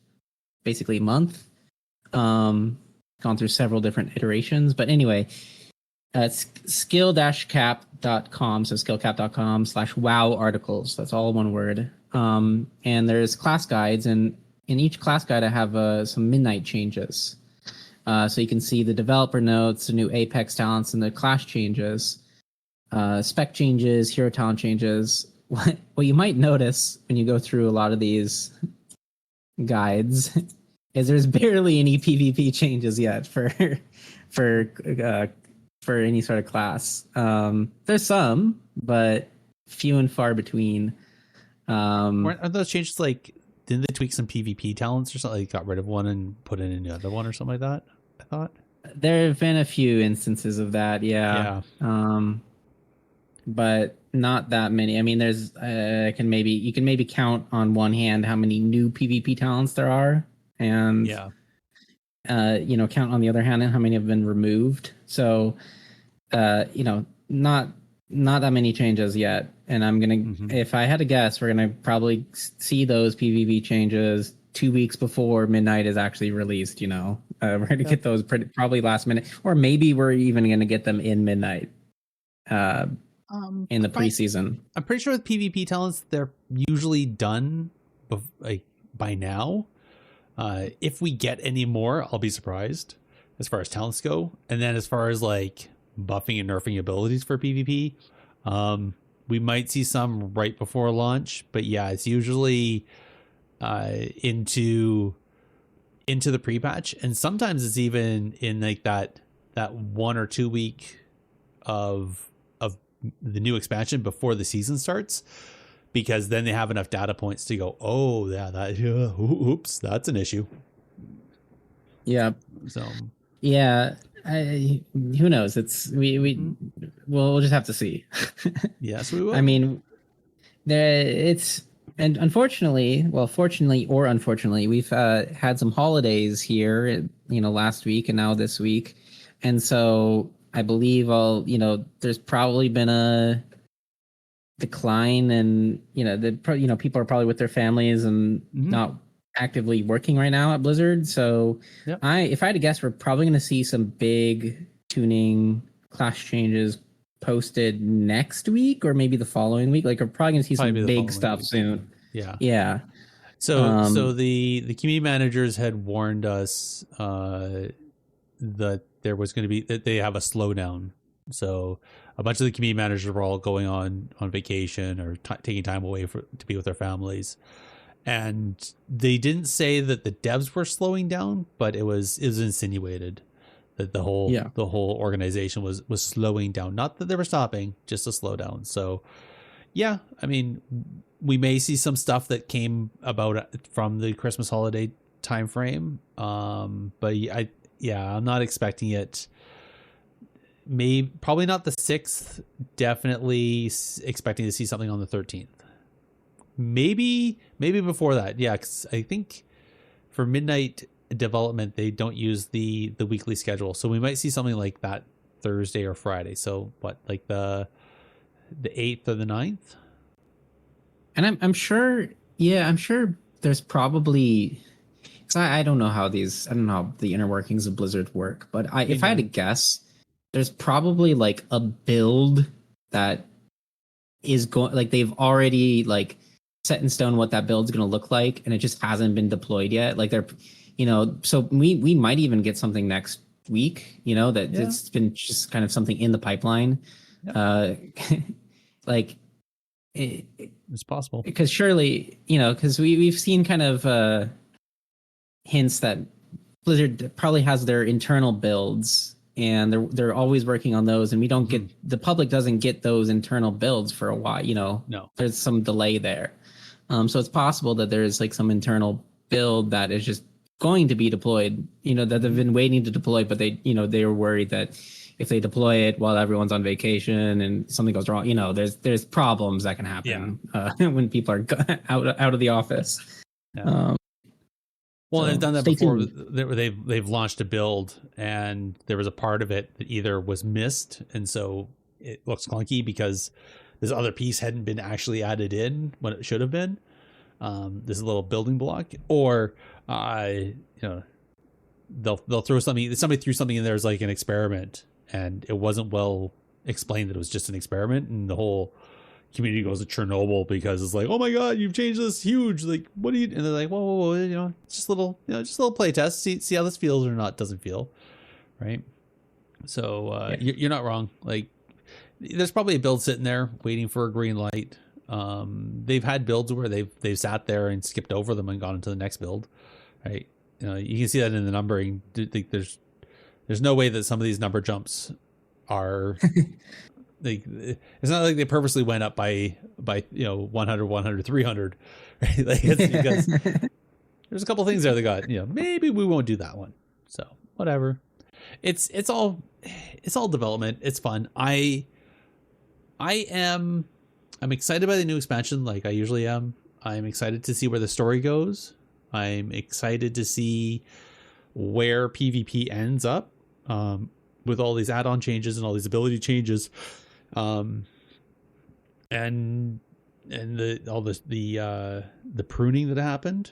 basically month. Gone through several different iterations, but anyway, it's skill-cap.com, so skillcap.com/wow articles. That's all one word. And there's class guides, and in each class guide I have some midnight changes. So you can see the developer notes, the new Apex talents, and the class changes, spec changes, hero talent changes. What you might notice when you go through a lot of these guides is there's barely any PvP changes yet for any sort of class. There's some, but few and far between. Aren't those changes like, didn't they tweak some PvP talents or something? Like got rid of one and put in another one or something like that, I thought. There have been a few instances of that, yeah. But not that many. I mean, there's you can maybe count on one hand how many new PvP talents there are, and count on the other hand how many have been removed. So not that many changes yet. And I'm gonna, if I had to guess, we're gonna probably see those PvP changes 2 weeks before Midnight is actually released. We're gonna get those probably last minute, or maybe we're even gonna get them in Midnight. In the preseason, I'm pretty sure with PvP talents they're usually done by now. If we get any more, I'll be surprised as far as talents go. And then as far as like buffing and nerfing abilities for PvP, we might see some right before launch. But yeah, it's usually into the pre-patch, and sometimes it's even in like that 1 or 2 week of the new expansion before the season starts, because then they have enough data points to go, oh yeah, oops, that's an issue. Yeah. So yeah, who knows? We'll just have to see. Yes, we will. I mean, and fortunately or unfortunately, we've had some holidays here, last week and now this week, and so I believe there's probably been a decline, and people are probably with their families and not actively working right now at Blizzard. So if I had to guess, we're probably going to see some big tuning class changes posted next week or maybe the following week. Like we're probably going to see some big stuff soon. Yeah. So the community managers had warned us that there was going to be, that they have a slowdown. So a bunch of the community managers were all going on vacation or taking time away to be with their families. And they didn't say that the devs were slowing down, but it was insinuated that the whole organization was slowing down. Not that they were stopping, just a slowdown. So yeah, I mean, we may see some stuff that came about from the Christmas holiday timeframe. But I'm not expecting it. maybe probably not the 6th. Definitely expecting to see something on the 13th. Maybe before that. Yeah, because I think for Midnight development they don't use the weekly schedule, so we might see something like that Thursday or Friday. So what, like the 8th or the 9th? And I'm sure, yeah, I'm sure there's probably, because I don't know how these, I don't know how the inner workings of Blizzard work, but if I had to guess, there's probably like a build that is going, like they've already like set in stone what that build's going to look like, and it just hasn't been deployed yet. Like they're, so we might even get something next week, that it's been just kind of something in the pipeline. Yep. Like, it's possible, because surely because we've seen kind of hints that Blizzard probably has their internal builds, and they're always working on those, and we don't get, the public doesn't get those internal builds for a while. No, there's some delay there, so it's possible that there's like some internal build that is just going to be deployed, that they've been waiting to deploy, but they were worried that if they deploy it while everyone's on vacation and something goes wrong, there's problems that can happen when people are out of the office. Yeah. Well, they've done that before. They've launched a build, and there was a part of it that either was missed, and so it looks clunky because this other piece hadn't been actually added in when it should have been. This little building block, or they'll throw something. Somebody threw something in there as like an experiment, and it wasn't well explained that it was just an experiment, and the whole community goes to Chernobyl because it's like, oh my god, you've changed this huge, like, what do you, and they're like, whoa, it's just a little, just a little play test, see how this feels or not doesn't feel, right? So you're not wrong. Like, there's probably a build sitting there waiting for a green light. They've had builds where they've sat there and skipped over them and gone into the next build, right? You can see that in the numbering. There's no way that some of these number jumps are it's not like they purposely went up by 100 100 300, right? Like, it's because there's a couple things there that got, maybe we won't do that one, so whatever. It's all development. It's fun. I'm excited by the new expansion, like I usually am. I'm excited to see where the story goes. I'm excited to see where PvP ends up, with all these add-on changes and all these ability changes, and the pruning that happened.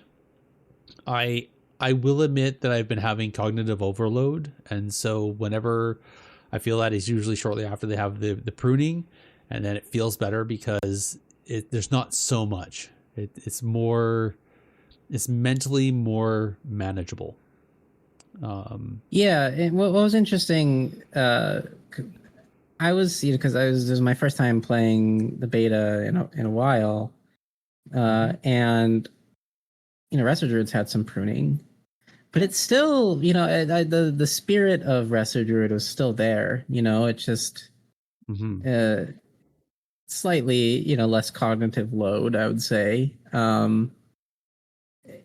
I will admit that I've been having cognitive overload, and so whenever I feel that is usually shortly after they have the pruning, and then it feels better because there's not so much. It's mentally more manageable. And what was interesting, I was, because this was my first time playing the beta in a while, and Resto Druid's had some pruning, but it's still, the spirit of Resto Druid was still there. It's just slightly less cognitive load, I would say.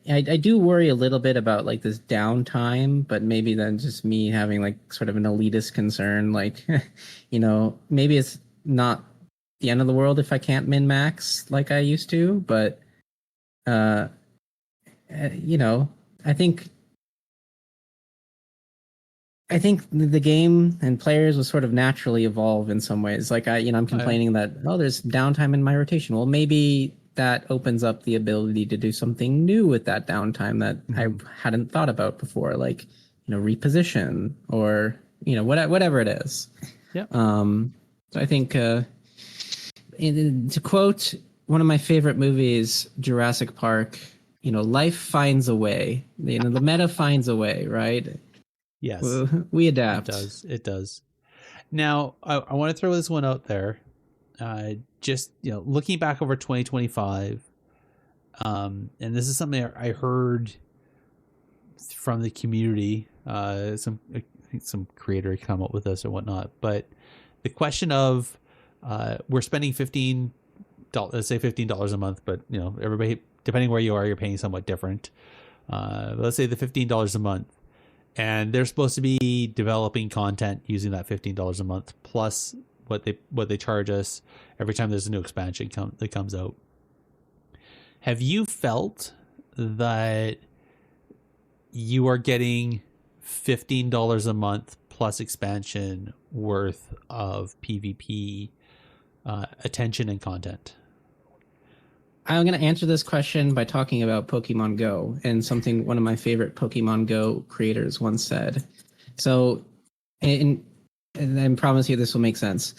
I do worry a little bit about like this downtime, but maybe then just me having like sort of an elitist concern, like, maybe it's not the end of the world if I can't min max like I used to, but, I think the game and players will sort of naturally evolve in some ways. Like I'm complaining that, there's downtime in my rotation. Well, maybe that opens up the ability to do something new with that downtime that I hadn't thought about before, like, reposition or, whatever it is. Yeah. So I think, to quote one of my favorite movies, Jurassic Park, life finds a way. The meta finds a way, right? Yes. We adapt. It does. Now, I want to throw this one out there. Just looking back over 2025, and this is something I heard from the community. I think some creator come up with this or whatnot, but the question of we're spending $15, let's say $15 a month, but everybody, depending where you are, you're paying somewhat different. Let's say the $15 a month, and they're supposed to be developing content using that $15 a month plus what they charge us every time there's a new expansion that comes out. Have you felt that you are getting $15 a month plus expansion worth of PvP attention and content? I'm going to answer this question by talking about Pokemon Go and something one of my favorite Pokemon Go creators once said. So, and I promise you this will make sense.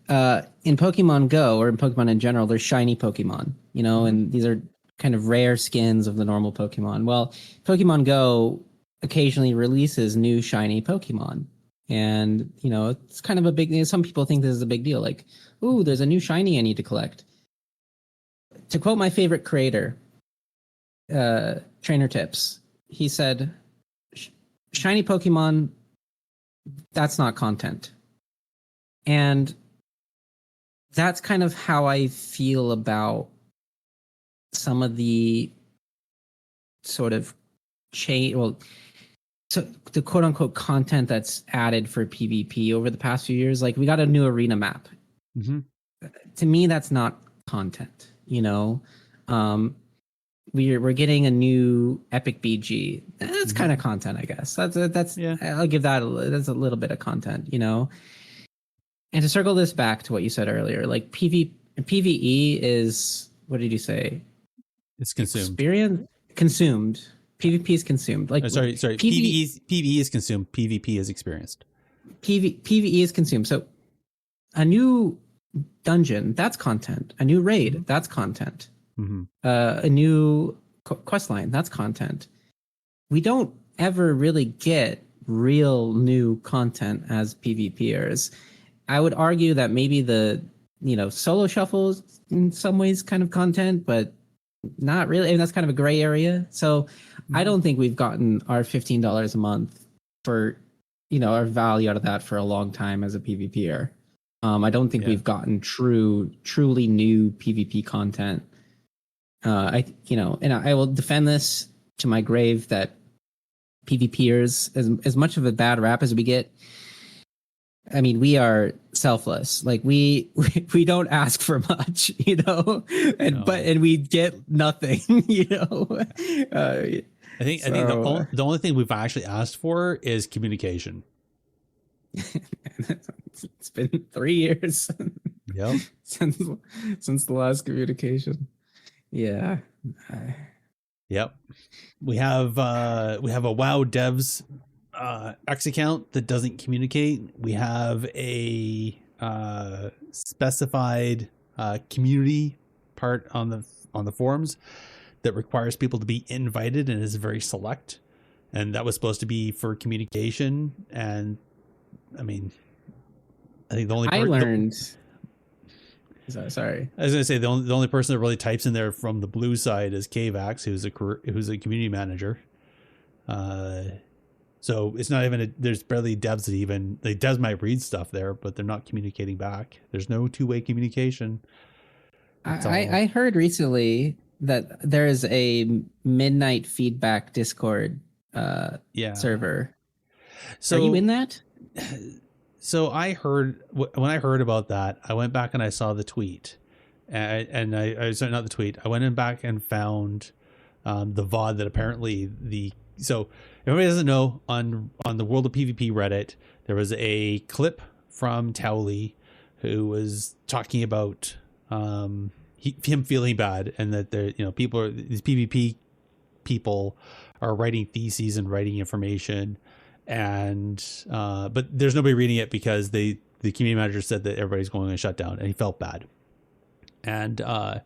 In Pokemon Go, or in Pokemon in general, there's shiny Pokemon, and these are kind of rare skins of the normal Pokemon. Well, Pokemon Go occasionally releases new shiny Pokemon. And, it's kind of a big, some people think this is a big deal. Like, ooh, there's a new shiny I need to collect. To quote my favorite creator, Trainer Tips, he said, shiny Pokemon, that's not content. And that's kind of how I feel about some of the sort of so the quote unquote content that's added for PvP over the past few years. Like, we got a new arena map. Mm-hmm. To me, that's not content. We're getting a new epic BG. That's kind of content, I guess. That's yeah. I'll give that's a little bit of content, And to circle this back to what you said earlier, like PvE is, what did you say? It's consumed. Consumed. PvP is consumed. Like, sorry. PvE is consumed. PvP is experienced. PvE is consumed. So a new dungeon, that's content. A new raid, that's content. Mm-hmm. A new quest line, that's content. We don't ever really get real new content as PvPers. I would argue that maybe the solo shuffles in some ways kind of content, but not really. And that's kind of a gray area. So I don't think we've gotten our $15 a month for our value out of that for a long time as a PvPer. I don't think we've gotten truly new PvP content. And I will defend this to my grave that PvPers, as much of a bad rap as we get, I mean, we are selfless. Like, we don't ask for much, and we get nothing, I think the only thing we've actually asked for is communication. It's been 3 years. Yep. since the last communication. Yeah. Yep. We have a WoW devs X account that doesn't communicate. We have a specified community part on the forums that requires people to be invited and is very select. And that was supposed to be for communication. And I mean, I think the only sorry. I was going to say the only person that really types in there from the blue side is Kvax, who's a community manager. So it's not even there's barely devs that devs might read stuff there, but they're not communicating back. There's no two-way communication. I heard recently that there is a midnight feedback Discord server. So are you in that? So I heard when I heard about that, I went back and I saw the tweet, and I sorry, not the tweet. I went in back and found the VOD that apparently so everybody doesn't know, on the World of PvP Reddit, there was a clip from Towley who was talking about him feeling bad, and that these PvP people are writing theses and writing information. And but there's nobody reading it because the community manager said that everybody's going to shut down, and he felt bad. And I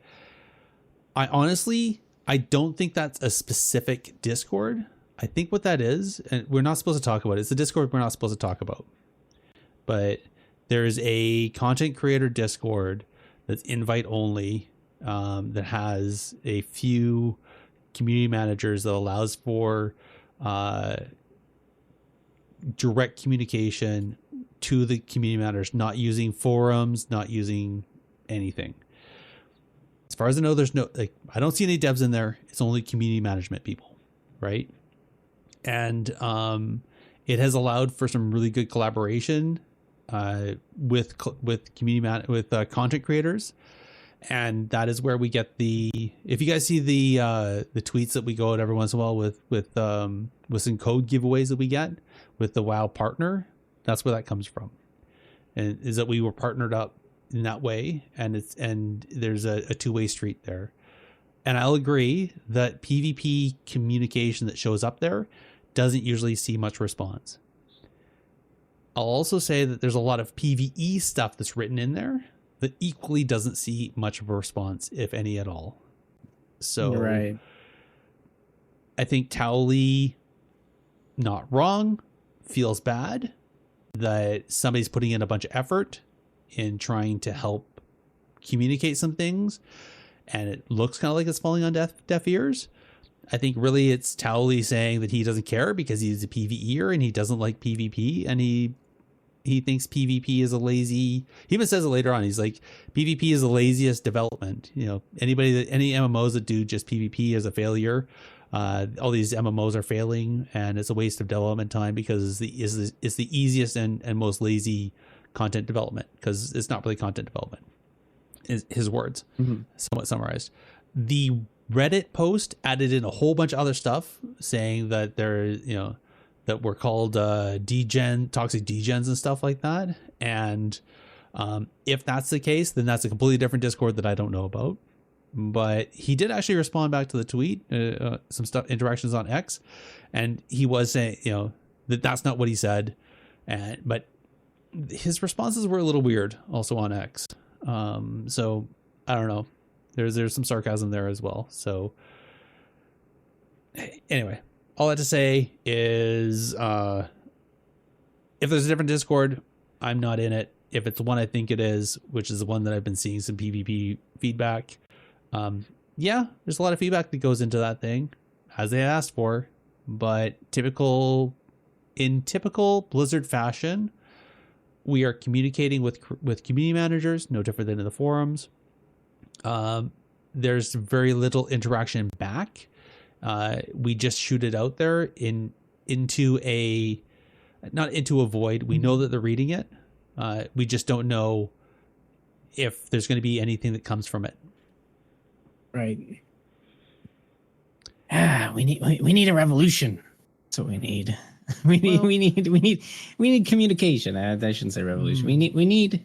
honestly don't think that's a specific Discord. I think what that is, and we're not supposed to talk about it, it's a Discord we're not supposed to talk about. But there's a content creator Discord that's invite only, that has a few community managers that allows for direct communication to the community managers, not using forums, not using anything. As far as I know, there's I don't see any devs in there. It's only community management people, right? And It has allowed for some really good collaboration with content creators, and that is where we get the. If you guys see the tweets that we go out every once in a while with some code giveaways that we get with the WoW partner, that's where that comes from, and is that we were partnered up in that way, and there's a two-way street there. And I'll agree that PvP communication that shows up there doesn't usually see much response. I'll also say that there's a lot of PvE stuff that's written in there that equally doesn't see much of a response, if any at all. So right. I think Towley, not wrong, feels bad that somebody's putting in a bunch of effort in trying to help communicate some things, and it looks kind of like it's falling on deaf ears. I think really it's Towley saying that he doesn't care because he's a PvEer and he doesn't like PvP, and he thinks PvP is a lazy. He even says it later on. He's like, PvP is the laziest development. You know, any MMOs that do just PvP is a failure. All these MMOs are failing, and it's a waste of development time because it's the easiest and most lazy content development, because it's not really content development. Is his words, somewhat summarized. The Reddit post added in a whole bunch of other stuff saying that that we're called toxic degens and stuff like that. And if that's the case, then that's a completely different Discord that I don't know about. But he did actually respond back to the tweet, some stuff, interactions on X, and he was saying, that's not what he said. But his responses were a little weird also on X. So I don't know. There's some sarcasm there as well. So anyway, all that to say is, if there's a different Discord, I'm not in it. If it's the one I think it is, which is the one that I've been seeing some PvP feedback, there's a lot of feedback that goes into that thing, as they asked for. But in typical Blizzard fashion, we are communicating with community managers, no different than in the forums. There's very little interaction back. We just shoot it out there into a void. We know that they're reading it. We just don't know if there's going to be anything that comes from it. Right. We need a revolution. That's what we need. We need communication. I shouldn't say revolution. We need.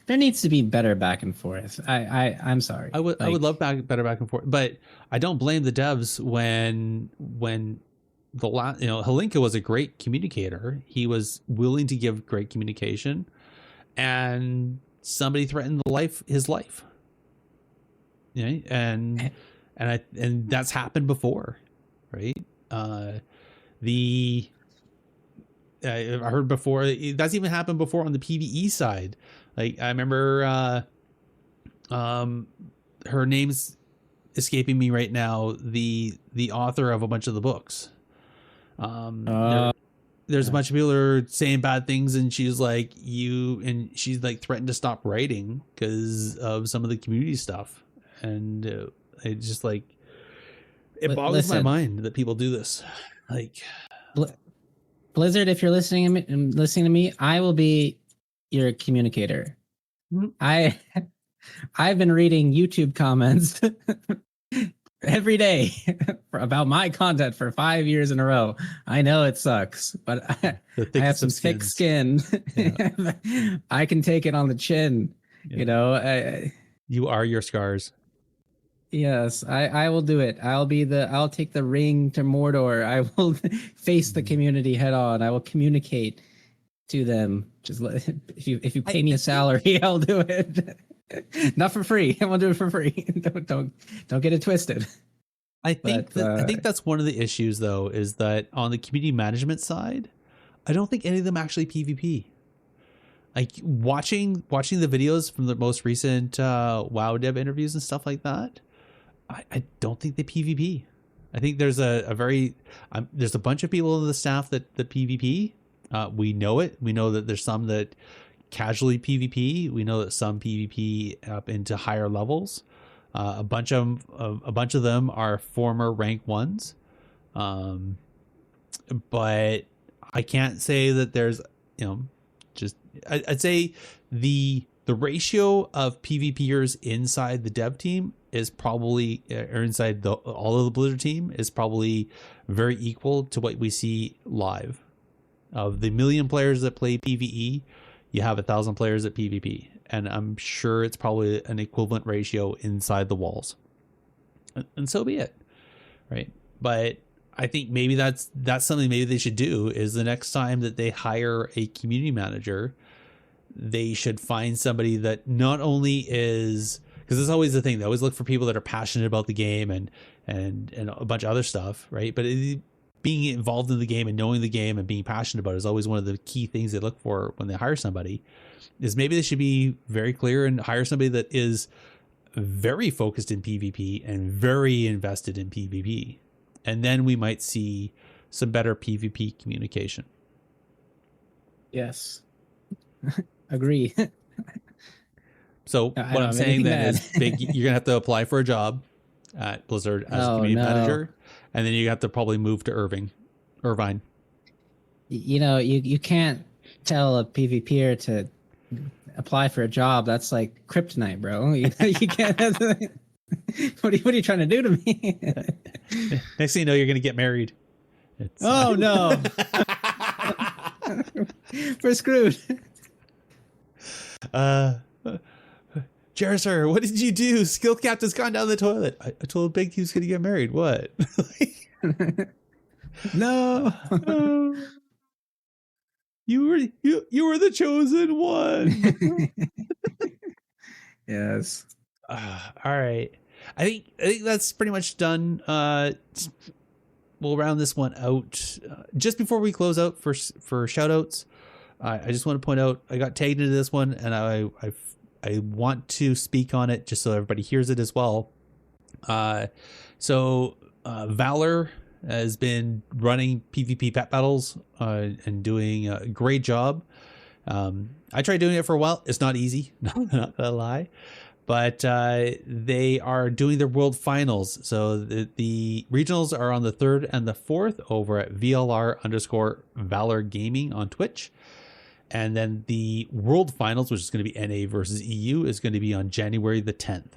There needs to be better back and forth. I'm sorry. I would love better back and forth, but I don't blame the devs when Helinka was a great communicator. He was willing to give great communication, and somebody threatened his life. And that's happened before, right? I heard before that's even happened before on the PvE side. Like, I remember, her name's escaping me right now. The author of a bunch of the books. There's a bunch of people who are saying bad things, and she's like, she's like threatened to stop writing because of some of the community stuff. And it just like, it boggles my mind that people do this. Like, Blizzard, if you're listening to me, I will be your communicator. I've been reading YouTube comments every day about my content for 5 years in a row. I know it sucks, but I have some thick skin. Yeah. I can take it on the chin. Yeah. You are your scars. Yes, I will do it. I'll take the ring to Mordor. I will face the community head on. I will communicate to them. Just if you pay me a salary, I'll do it. Not for free. I won't do it for free. Don't get it twisted. I think that's one of the issues, though, is that on the community management side, I don't think any of them actually PvP. Like, watching the videos from the most recent WoW dev interviews and stuff like that, I don't think they PvP. I think there's there's a bunch of people in the staff that PvP. We know it. We know that there's some that casually PvP. We know that some PvP up into higher levels. A bunch of them are former rank ones. But I can't say that there's, just I'd say the ratio of PvPers inside the dev team is probably, or inside all of the Blizzard team is probably very equal to what we see live. Of the 1 million players that play PvE, you have 1,000 players at PvP, and I'm sure it's probably an equivalent ratio inside the walls. And so be it, right? But I think maybe that's something maybe they should do, is the next time that they hire a community manager, they should find somebody that not only is, because it's always the thing, they always look for people that are passionate about the game and a bunch of other stuff, right? But being involved in the game and knowing the game and being passionate about it is always one of the key things they look for when they hire somebody. Is maybe they should be very clear and hire somebody that is very focused in PvP and very invested in PvP. And then we might see some better PvP communication. Yes. Agree. So what I'm saying then is, Big, you're going to have to apply for a job at Blizzard as a community manager. And then you have to probably move to Irvine. You can't tell a PvPer to apply for a job. That's like kryptonite, bro. You can't. What are you trying to do to me? Next thing you know, you're going to get married. Oh no, we're screwed. Jarisar, what did you do? Skill captain's gone down the toilet. I told Big he was going to get married. What? No. You were the chosen one. Yes. All right. I think that's pretty much done. We'll round this one out. Just before we close out for shout outs, I just want to point out I got tagged into this one, and I want to speak on it just so everybody hears it as well. So Valor has been running PvP pet battles and doing a great job. I tried doing it for a while. It's not easy, not gonna lie. But they are doing their world finals. So the regionals are on the 3rd and the 4th over at VLR_Valor Gaming on Twitch. And then the world finals, which is going to be NA versus EU, is going to be on January the 10th.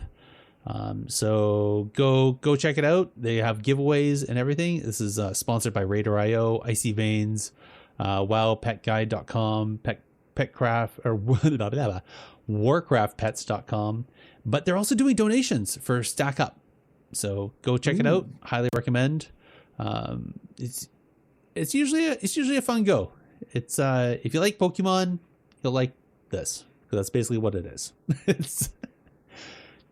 So go check it out. They have giveaways and everything. This is sponsored by Raider.io, Icy Veins, WowPetGuide.com, Petcraft, or WarcraftPets.com. But they're also doing donations for Stack Up. So go check it out. Highly recommend. It's usually a fun go. It's if you like Pokemon, you'll like this, because that's basically what it is. It's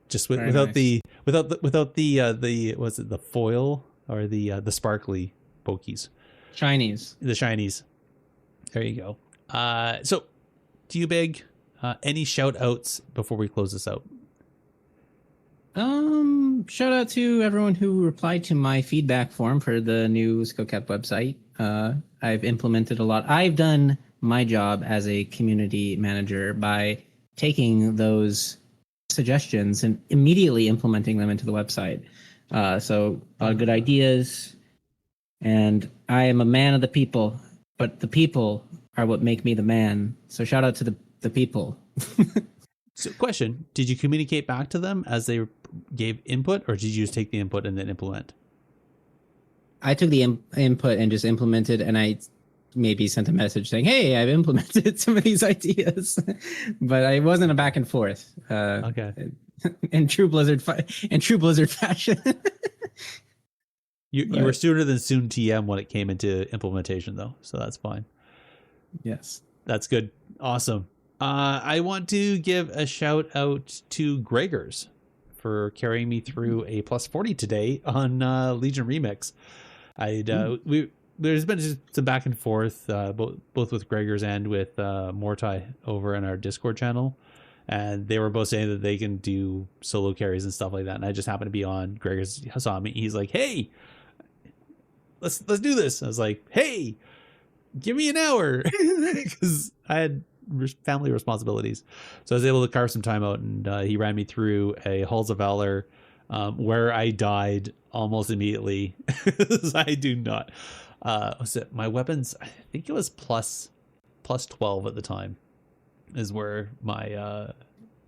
just without the was it the foil or the sparkly Pokies? Shinies. The shinies. There you go. So to you, Big, any shout outs before we close this out? Shout out to everyone who replied to my feedback form for the new SkillCap website. I've implemented a lot. I've done my job as a community manager by taking those suggestions and immediately implementing them into the website. So a lot of good ideas. And I am a man of the people, but the people are what make me the man. So shout out to the people. So question, did you communicate back to them as they gave input, or did you just take the input and then implement? I took the input and just implemented, and I maybe sent a message saying, hey, I've implemented some of these ideas. But I wasn't a back and forth. Okay. In true Blizzard fashion. You were sooner than soon TM when it came into implementation, though. So that's fine. Yes. That's good. Awesome. I want to give a shout out to Gregors for carrying me through a +40 today on Legion Remix. There's been just some back and forth, both with Gregors and with Mortai over in our Discord channel, and they were both saying that they can do solo carries and stuff like that. And I just happened to be on. Gregors saw me. He's like, "Hey, let's do this." I was like, "Hey, give me an hour," because I had family responsibilities. So I was able to carve some time out, and he ran me through a Halls of Valor where I died almost immediately. I do not. Was it my weapons? I think it was plus 12 at the time is where my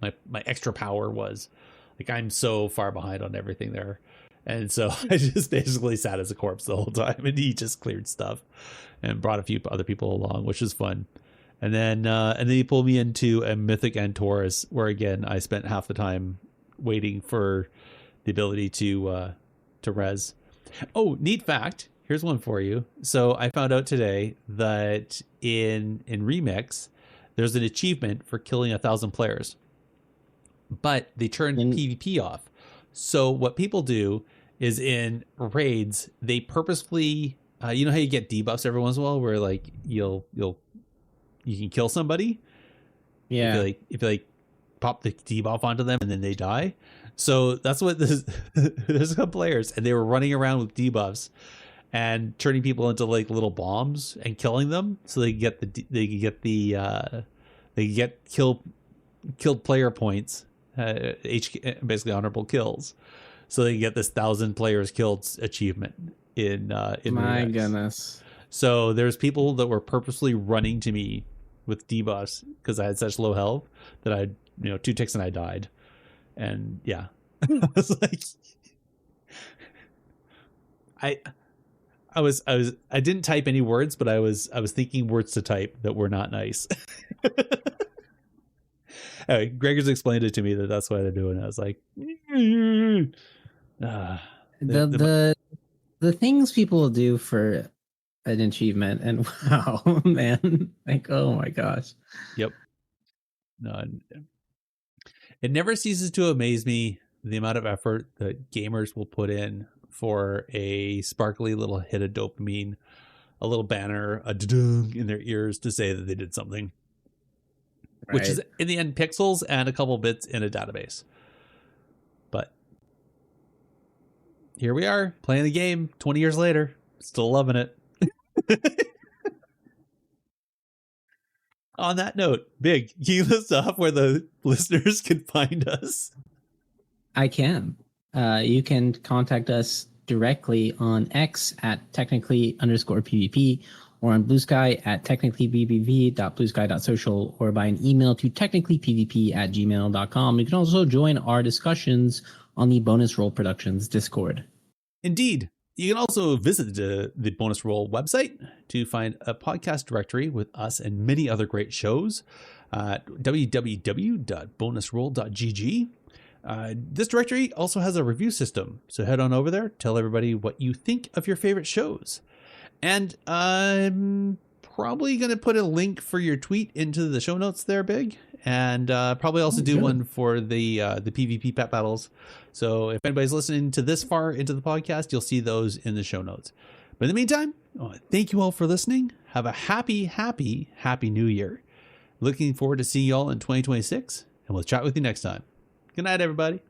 my extra power was. Like, I'm so far behind on everything there. And so I just basically sat as a corpse the whole time, and he just cleared stuff and brought a few other people along, which was fun. And then he pulled me into a Mythic Taurus, where again I spent half the time waiting for the ability to res. Oh, neat fact. Here's one for you. So I found out today that in Remix, there's an achievement for killing 1,000 players, but they turned PvP off. So what people do is in raids, they purposefully, you know how you get debuffs every once in a while, where like you can kill somebody. Yeah. If you like pop the debuff onto them and then they die. So that's what this. There's some players, and they were running around with debuffs and turning people into like little bombs and killing them, so they get killed player points, basically honorable kills, so they get this 1,000 players killed achievement in My Remix. goodness. So there's people that were purposely running to me with debuffs because I had such low health that I, 2 ticks and I died. And yeah, I was like, I didn't type any words, but I was thinking words to type that were not nice. Anyway, Gregor's explained it to me that's why they're doing it. I was like, the things people do for an achievement, and wow, man, like, oh my gosh. Yep. No, it never ceases to amaze me the amount of effort that gamers will put in for a sparkly little hit of dopamine, a little banner, a da-dung in their ears to say that they did something, which is in the end pixels and a couple bits in a database. But here we are playing the game 20 years later, still loving it. On that note, Big, can you list off where the listeners can find us? I can. You can contact us directly on X at technically_PvP, or on Blue Sky at technicallypvp.bluesky.social, or by an email to technicallypvp@gmail.com. You can also join our discussions on the Bonus Roll Productions Discord. Indeed. You can also visit the Bonus Roll website to find a podcast directory with us and many other great shows at www.bonusroll.gg. This directory also has a review system, so head on over there, tell everybody what you think of your favorite shows. And I'm probably going to put a link for your tweet into the show notes there, Big, and probably also do one for the PvP pet battles. So if anybody's listening to this far into the podcast, you'll see those in the show notes. But in the meantime, thank you all for listening. Have a happy new year. Looking forward to seeing you all in 2026, and we'll chat with you next time. Good night, everybody.